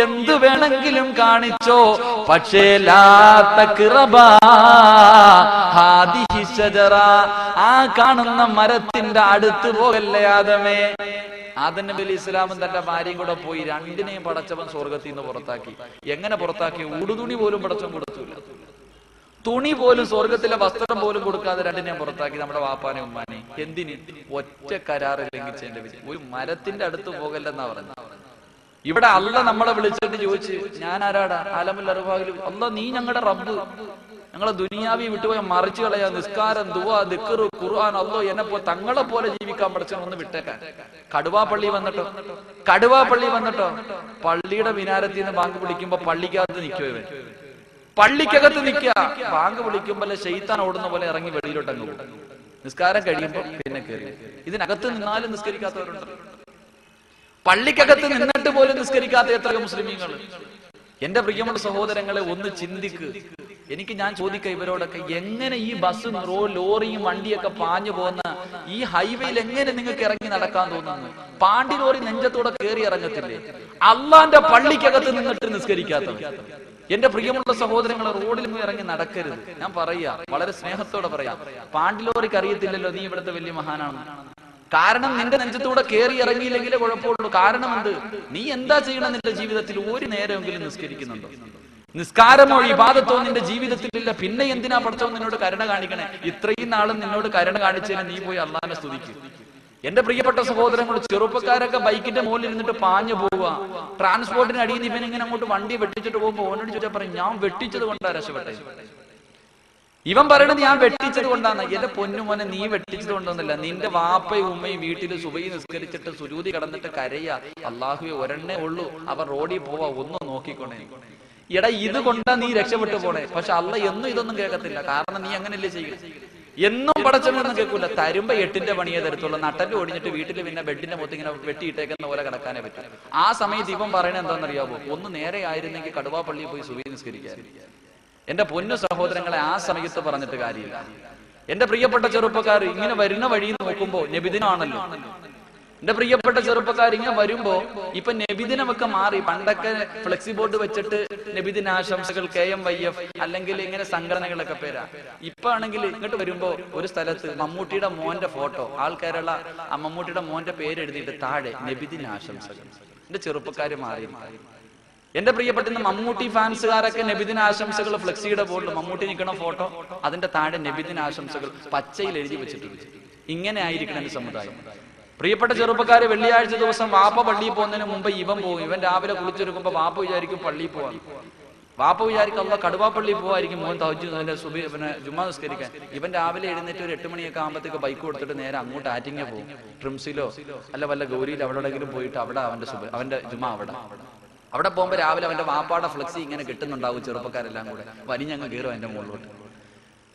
എന്തു വേണമെങ്കിലും കാണിച്ചോ, പക്ഷേ ലാ തഖറബാ ഹാദിഹി ശജറ, ആ കാണുന്ന മരത്തിന്റെ അടുത്ത് പോകല്ലേ ആദമേ. ആദം നബി അലൈഹി സ്വലാമും തന്റെ ഭാര്യയും കൂടെ പോയി. രണ്ടിനെയും പടച്ചവൻ സ്വർഗത്തിൽ നിന്ന് പുറത്താക്കി. എങ്ങനെ പുറത്താക്കി? ഉടുതുണി പോലും പടച്ചവൻ കൊടുത്തില്ല. തുണി പോലും, സ്വർഗത്തിലെ വസ്ത്രം പോലും കൊടുക്കാതെ രണ്ടിനെയും പുറത്താക്കി. നമ്മുടെ വാപ്പാനെ ഉമ്മാനെ. എന്തിന്? ഒറ്റ കരാറ് ലംഘിച്ചതിന്റെ വിജയം. ഒരു മരത്തിന്റെ അടുത്ത് പോകല്ലെന്നാ പറഞ്ഞു. ഇവിടെ അല്ല നമ്മളെ വിളിച്ചിട്ട് ചോദിച്ച്, ഞാൻ ആരാടാ? ആലമുൽ അർവാഹിൽ അല്ലാ, നീ ഞങ്ങളുടെ റബ്ബ്, ഞങ്ങളെ ദുനിയാവി വിട്ടുപോയ മറിച്ചു കളയാ, നിസ്കാരം, ദുആ, ദിക്ർ, ഖുർആൻ, അല്ലോ എന്നെ തങ്ങളെ പോലെ ജീവിക്കാൻ പഠിച്ചു ഒന്ന് വിട്ടേക്കാൻ. കടുവാപ്പള്ളി വന്നിട്ടോ പള്ളിയുടെ മിനാരത്തിൽ നിന്ന് ബാങ്ക് വിളിക്കുമ്പോ പള്ളിക്കകത്ത് നിൽക്കുവോ? ഇവൻ പള്ളിക്കകത്ത് നിൽക്കുക. ബാങ്ക് വിളിക്കുമ്പോൾ ശൈത്താൻ ഓടുന്ന പോലെ ഇറങ്ങി വെളിയിലോട്ട് അങ്ങ് പോകും. നിസ്കാരം കഴിയുമ്പോ പിന്നെ കയറി. ഇതിനകത്ത് നിന്നാലും നിസ്കരിക്കാത്തവരുണ്ട്. പള്ളിക്കകത്ത് നിന്നിട്ട് പോലും നിസ്കരിക്കാത്ത എത്രയോ മുസ്ലിമീങ്ങൾ. എന്റെ പ്രിയമുള്ള സഹോദരങ്ങളെ, ഒന്ന് ചിന്തിക്ക്. ഞാൻ ചോദിക്കാം ഇവരോടൊക്കെ, എങ്ങനെ ഈ ബസ്സും ലോറിയും വണ്ടിയൊക്കെ പാഞ്ഞു പോകുന്ന ഈ ഹൈവേയിൽ എങ്ങനെ നിങ്ങൾക്ക് ഇറങ്ങി നടക്കാൻ തോന്നുന്നു? പാണ്ടി ലോറി നെഞ്ചത്തോടെ കയറി ഇറങ്ങത്തില്ലേ? അള്ളാന്റെ പള്ളിക്കകത്ത് നിന്നിട്ട് നിസ്കരിക്കാത്തവർ. എന്റെ പ്രിയമുള്ള സഹോദരങ്ങളെ, റോഡിൽ ഇറങ്ങി നടക്കരുത്. ഞാൻ പറയാ, വളരെ സ്നേഹത്തോടെ പറയാം, പാണ്ടി ലോറിക്ക് അറിയത്തില്ലല്ലോ നീ ഇവിടുത്തെ വലിയ മഹാനാണ്. കാരണം നിന്റെ നെഞ്ചത്തൂടെ കയറി ഇറങ്ങിയില്ലെങ്കിലേ കുഴപ്പമുള്ളൂ. കാരണം എന്ത്? നീ എന്താ ചെയ്യണം? നിന്റെ ജീവിതത്തിൽ ഒരു നേരമെങ്കിലും നിസ്കരിക്കുന്നുണ്ടോ? നിസ്കാരമോ ഇബാദത്തോ നിന്റെ ജീവിതത്തിലില്ല. പിന്നെ എന്തിനാ പടച്ചവൻ നിന്നോട് കരുണ കാണിക്കണേ? ഇത്രയും നാളും നിന്നോട് കരുണ കാണിച്ചതിന് നീ പോയി അള്ളാഹിനെ സ്തുതിക്കും. എന്റെ പ്രിയപ്പെട്ട സഹോദരങ്ങൾ, ചെറുപ്പക്കാരൊക്കെ ബൈക്കിന്റെ മുകളിൽ ഇരുന്നിട്ട് പാഞ്ഞു പോവുക. ട്രാൻസ്പോർട്ടിന് അടിയിൽ നിന്ന് ഇവനിങ്ങനെ അങ്ങോട്ട് വണ്ടി വെട്ടിച്ചിട്ട് പോകുമ്പോ ഓനോട് ചോദിച്ചാൽ പറയും, ഞാൻ വെട്ടിച്ചത് കൊണ്ടാ രക്ഷപ്പെട്ടെ. ഇവൻ പറയണത് ഞാൻ വെട്ടിച്ചത് കൊണ്ടാണ്. എന്റെ പൊന്നുമോനെ, നീ വെട്ടിച്ചത് കൊണ്ടൊന്നുമില്ല. നിന്റെ വാപ്പയും ഉമ്മയും വീട്ടിൽ സുബഹി നിസ്കരിച്ചിട്ട് സുജൂദി കടന്നിട്ട് കരയാ, അള്ളാഹുവേ ഒരെണ്ണേ ഉള്ളൂ, അവൻ റോഡിൽ പോവാ, ഒന്നും നോക്കിക്കൊണ്ടേ. എടാ, ഇത് കൊണ്ടാ നീ രക്ഷപ്പെട്ടു പോണേ. പക്ഷെ അള്ളാഹ് എന്നും ഇതൊന്നും കേൾക്കത്തില്ല. കാരണം നീ അങ്ങനെയല്ലേ ചെയ്യും. എന്നും പടച്ചവനൊന്നും കേൾക്കൂല. തരുമ്പോ 8ന്റെ പണിയെ തരത്തുള്ളൂ. നട്ടല് ഒടിഞ്ഞിട്ട് വീട്ടിൽ പിന്നെ ബെഡിന്റെ മൊത്തം ഇങ്ങനെ വെട്ടിയിട്ടേക്കുന്ന പോലെ കിടക്കാനേ പറ്റും. ആ സമയത്ത് ഇവൻ പറയണത് എന്താണെന്നറിയാമോ? ഒന്ന് നേരെ ആയിരുന്നെങ്കിൽ കടുവാ പള്ളിയിൽ പോയി സുബഹി നിസ്കരിക്കാൻ. എന്റെ പൊന്നു സഹോദരങ്ങളെ, ആ സമയത്ത് പറഞ്ഞിട്ട് കാര്യമില്ല. എന്റെ പ്രിയപ്പെട്ട ചെറുപ്പക്കാർ, ഇങ്ങനെ വരുന്ന വഴി നോക്കുമ്പോ നബിദിനാണല്ലോ. എന്റെ പ്രിയപ്പെട്ട ചെറുപ്പക്കാർ, ഇങ്ങനെ വരുമ്പോ ഇപ്പൊ നബിദിനമൊക്കെ മാറി. പണ്ടൊക്കെ ഫ്ലെക്സി ബോർഡ് വെച്ചിട്ട് നബിദിനാശംസകൾ KMYF അല്ലെങ്കിൽ ഇങ്ങനെ സംഘടനകളൊക്കെ പേരാ. ഇപ്പൊ ആണെങ്കിൽ ഇങ്ങോട്ട് വരുമ്പോ ഒരു സ്ഥലത്ത് മമ്മൂട്ടിയുടെ മോന്റെ ഫോട്ടോ, ആൾക്കാരുള്ള ആ മമ്മൂട്ടിയുടെ മോന്റെ പേര് എഴുതിയിട്ട് താഴെ നബിദിനാശംസകൾ. എന്റെ ചെറുപ്പക്കാര് മാറി. എന്റെ പ്രിയപ്പെട്ട മമ്മൂട്ടി ഫാൻസുകാരൊക്കെ നബിദിന ആശംസകൾ ഫ്ലെക്സിയുടെ ബോർഡിൽ മമ്മൂട്ടി നിൽക്കണ ഫോട്ടോ, അതിന്റെ താഴെ നബിദിന ആശംസകൾ പച്ചയിൽ എഴുതി വെച്ചിട്ടുണ്ട്. ഇങ്ങനെ ആയിരിക്കണം എന്റെ സമുദായം. പ്രിയപ്പെട്ട ചെറുപ്പക്കാര്, വെള്ളിയാഴ്ച ദിവസം വാപ്പ പള്ളിയിൽ പോകുന്നതിന് മുമ്പ് ഇവൻ പോകും. ഇവൻ രാവിലെ കുളിച്ചെടുക്കുമ്പോ വാപ്പ വിചാരിക്കും പള്ളിയിൽ പോവാൻ. വാപ്പ വിചാരിക്കും അള്ളാഹ് കടുവാപ്പള്ളി പോവായിരിക്കും മോൻ തഹജ്ജുദിന്റെ പിന്നെ ജുമാ നിസ്കരിക്കാൻ. ഇവൻ രാവിലെ എഴുന്നേറ്റ് ഒരു 8 മണിയൊക്കെ ആകുമ്പോഴത്തേക്ക് ബൈക്ക് കൊടുത്തിട്ട് നേരെ അങ്ങോട്ട് ആറ്റിങ്ങ പോകും. ട്രിംസിലോ അല്ല വല്ല ഗൗരിയിലോ എവിടെയെങ്കിലും പോയിട്ട് അവിടെ അവന്റെ ജുമാ അവിടെ പോകുമ്പോ രാവിലെ അവന്റെ വാപ്പാടെ ഫ്ലെക്സി ഇങ്ങനെ കിട്ടുന്നുണ്ടാവും. ചെറുപ്പക്കാരെല്ലാം കൂടെ വലിഞ്ഞങ്ങ് കയറും എന്റെ മുകളിലോട്ട്.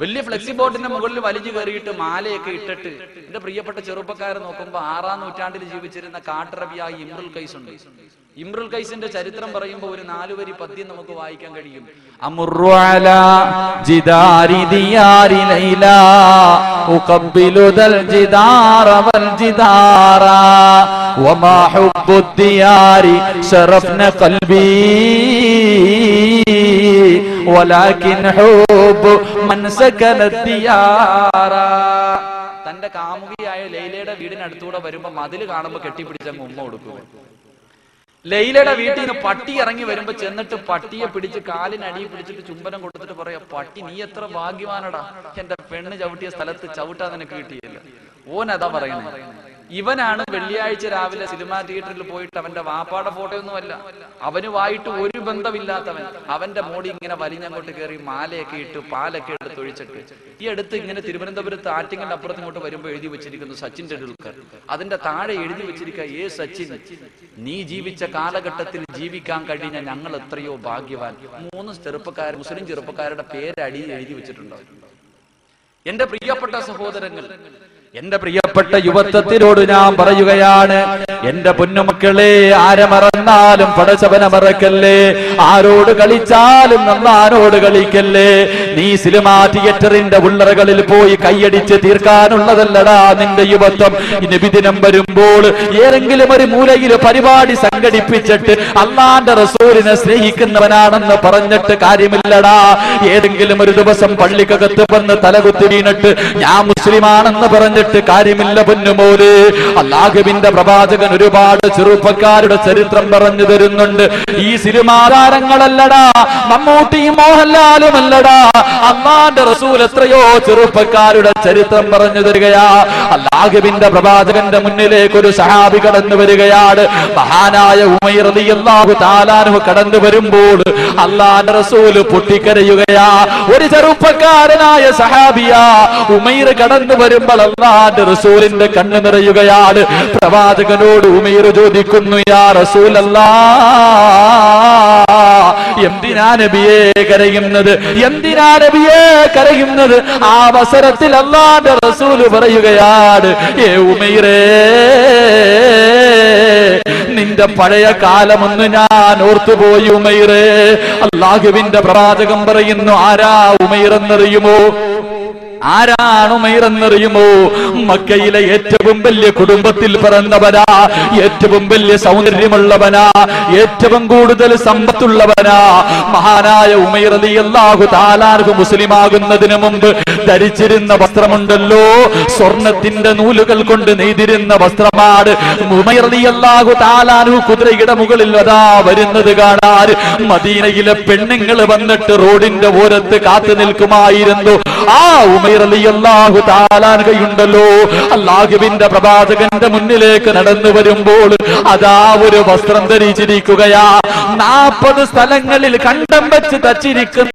വലിയ ഫ്ലെക്സി ബോർഡിന്റെ മുകളിൽ വലിഞ്ഞു കയറിയിട്ട് മാലയൊക്കെ ഇട്ടിട്ട്. എന്റെ പ്രിയപ്പെട്ട ചെറുപ്പക്കാരെ നോക്കുമ്പോ 6ാം നൂറ്റാണ്ടിൽ ജീവിച്ചിരുന്ന കാട്ടറബിയായി ഇമ്രുൽ ഖൈസ് ഉണ്ട്. ഇമ്രുൽ ഖൈസിന്റെ ചരിത്രം പറയുമ്പോൾ ഒരു 4 വരി പദ്യം നമുക്ക് വായിക്കാൻ കഴിയും. അമുറു അലാ ജിദാരി ദിയാരി ലൈലാ ഉഖബ്ബിലു ദൽ ജിദാറ വൽ ജിദാറ വമാ ഹുബ്ബു ദിയാരി ശറഫ്ന ഖൽബി വലാകിൻ ഹുബ്ബു മൻ സകന ദിയാറ. തന്റെ കാമുകിയായ ലൈലയുടെ വീടിനടുത്തൂടെ വരുമ്പോ മതില് കാണുമ്പോ കെട്ടിപ്പിടിച്ചങ്ങ് ഉമ്മ കൊടുക്കുക. ലൈലയുടെ വീട്ടിൽ നിന്ന് പട്ടി ഇറങ്ങി വരുമ്പോ ചെന്നിട്ട് പട്ടിയെ പിടിച്ച് കാലിനടിയിൽ പിടിച്ചിട്ട് ചുംബനം കൊടുത്തിട്ട് പറയാ, പട്ടി നീ എത്ര ഭാഗ്യവാനടാ, എന്റെ പെണ്ണ് ചവിട്ടിയ സ്ഥലത്ത് ചവിട്ടാ നിനക്ക് കിട്ടിയില്ല. ഓനതാ പറയണേ. ഇവനാണ് വെള്ളിയാഴ്ച രാവിലെ സിനിമാ തിയേറ്ററിൽ പോയിട്ട് അവന്റെ വാപ്പാടെ ഫോട്ടോയൊന്നുമല്ല, അവനുമായിട്ട് ഒരു ബന്ധമില്ലാത്തവൻ അവന്റെ മോടി ഇങ്ങനെ വലിഞ്ഞങ്ങോട്ട് കയറി മാലയൊക്കെ ഇട്ട് പാലൊക്കെ എടുത്ത് ഒഴിച്ചിട്ട് ഈ അടുത്ത് ഇങ്ങനെ തിരുവനന്തപുരത്ത് ആറ്റിങ്ങൽ അപ്പുറത്ത് ഇങ്ങോട്ട് വരുമ്പോ എഴുതി വെച്ചിരിക്കുന്നു സച്ചിൻ ടെണ്ടുൽക്കർ. അതിന്റെ താഴെ എഴുതി വെച്ചിരിക്കുക, ഏ സച്ചിൻ, നീ ജീവിച്ച കാലഘട്ടത്തിൽ ജീവിക്കാൻ കഴിഞ്ഞ ഞങ്ങൾ എത്രയോ ഭാഗ്യവാൻ. 3 മുസ്ലിം ചെറുപ്പക്കാരുടെ പേരടി എഴുതി വെച്ചിട്ടുണ്ട്. എന്റെ പ്രിയപ്പെട്ട സഹോദരങ്ങൾ, എന്റെ പ്രിയപ്പെട്ട യുവത്വത്തിനോട് ഞാൻ പറയുകയാണ്, എന്റെ പൊന്നുമക്കളെ, ആരെ മറന്നാലും പടച്ചവനെ മറക്കല്ലേ, ആരോട് കളിച്ചാലും നന്നാരോട് കളിക്കല്ലേ. നീ സിനിമാ തിയേറ്ററിന്റെ ഉള്ളറകളിൽ പോയി കൈയടിച്ച് തീർക്കാനുള്ളതല്ലടാ നിന്റെ യുവത്വം. നബിദിനം വരുമ്പോൾ ഏതെങ്കിലും ഒരു മൂലയിൽ പരിപാടി സംഘടിപ്പിച്ചിട്ട് അള്ളാന്റെ റസൂലിനെ സ്നേഹിക്കുന്നവനാണെന്ന് പറഞ്ഞിട്ട് കാര്യമില്ലടാ. ഏതെങ്കിലും ഒരു ദിവസം പള്ളിക്കകത്ത് വന്ന് തലകുത്തി വീണിട്ട് ഞാൻ മുസ്ലിമാണെന്ന് പറഞ്ഞിട്ട് കാര്യമില്ല പൊന്നുമോല്. അല്ലാഹുവിന്റെ പ്രവാചകൻ ഒരുപാട് ചെറുപ്പക്കാരുടെ ചരിത്രം പറഞ്ഞു തരുന്നുണ്ട്. ഈ സിനിമാ താരങ്ങളല്ലടാ, മമ്മൂട്ടിയും മോഹൻലാലും അല്ലടാ, അല്ലാഹുവിന്റെ റസൂൽ എത്രയോ ചെറുപ്പക്കാരുടെ ചരിത്രം പറഞ്ഞു തരികയാ. അല്ലാഹുവിന്റെ പ്രവാചകന്റെ മുന്നിലേക്ക് ഒരു സഹാബി കടന്നു വരികയാണ്. മഹാനായ ഉമൈർ റളിയല്ലാഹു തആല അൻഹു കടന്നു വരുമ്പോൾ അല്ലാഹുവിന്റെ റസൂൽ പൊട്ടിക്കരയുകയാ. ഒരു ചെറുപ്പക്കാരനായ സഹാബിയാ ഉമൈർ കടന്നു വരുമ്പോൾ അല്ലാഹുവിന്റെ റസൂലിന്റെ കണ്ണ് നിറയുകയാണ്. പ്രവാചകനോട് ഉമൈർ ചോദിക്കുന്നു, യാ റസൂലല്ലാഹ്, എന്തിനാ നബിയേ കരയുന്നത്, എന്തിനാ നബിയേ കരയുന്നത്? ആ അവസരത്തിൽ അല്ലാഹുവിന്റെ റസൂൽ പറയുകയാണ്, ഏ ഉമൈറേ, നിന്റെ പഴയ കാലമൊന്ന് ഞാൻ ഓർത്തുപോയി ഉമൈറേ. അല്ലാഹുവിന്റെ പ്രവാചകൻ പറയുന്നു, ആരാ ഉമൈർ എന്നറിയുമോ? ആരാണ് ഉമൈർ എന്നറിയുമോ? മക്കയിലെ ഏറ്റവും വലിയ കുടുംബത്തിൽ പിറന്നവനാ, ഏറ്റവും വലിയ സൗന്ദര്യമുള്ളവനാ, ഏറ്റവും കൂടുതൽ സമ്പത്തുള്ളവനാ. മഹാനായ ഉമൈർ റളിയല്ലാഹു തആല അൻഹു മുസ്ലിമാകുന്നതിന് മുമ്പ് ധരിച്ചിരുന്ന വസ്ത്രമുണ്ടല്ലോ, സ്വർണത്തിന്റെ നൂലുകൾ കൊണ്ട് നെയ്തിരുന്ന വസ്ത്രമാണ്. ഉമൈർ റളിയല്ലാഹു തആല അൻഹു കുതിരയുടെ മുകളിൽ അതാ വരുന്നത് കാണാൻ മദീനയിലെ പെണ്ണുങ്ങൾ വന്നിട്ട് റോഡിന്റെ ഓരത്ത് കാത്തു നിൽക്കുമായിരുന്നു. ആ ഉമൈർ റളിയല്ലാഹു തആല അൻഹുണ്ടല്ലോ, അല്ലാഹുവിന്റെ പ്രവാചകന്റെ മുന്നിലേക്ക് നടന്നു വരുമ്പോൾ അതാ ഒരു വസ്ത്രം ധരിച്ചിരിക്കുകയാ. 40 സ്ഥലങ്ങളിൽ കണ്ടം വെച്ച് തച്ചിരിക്കുന്ന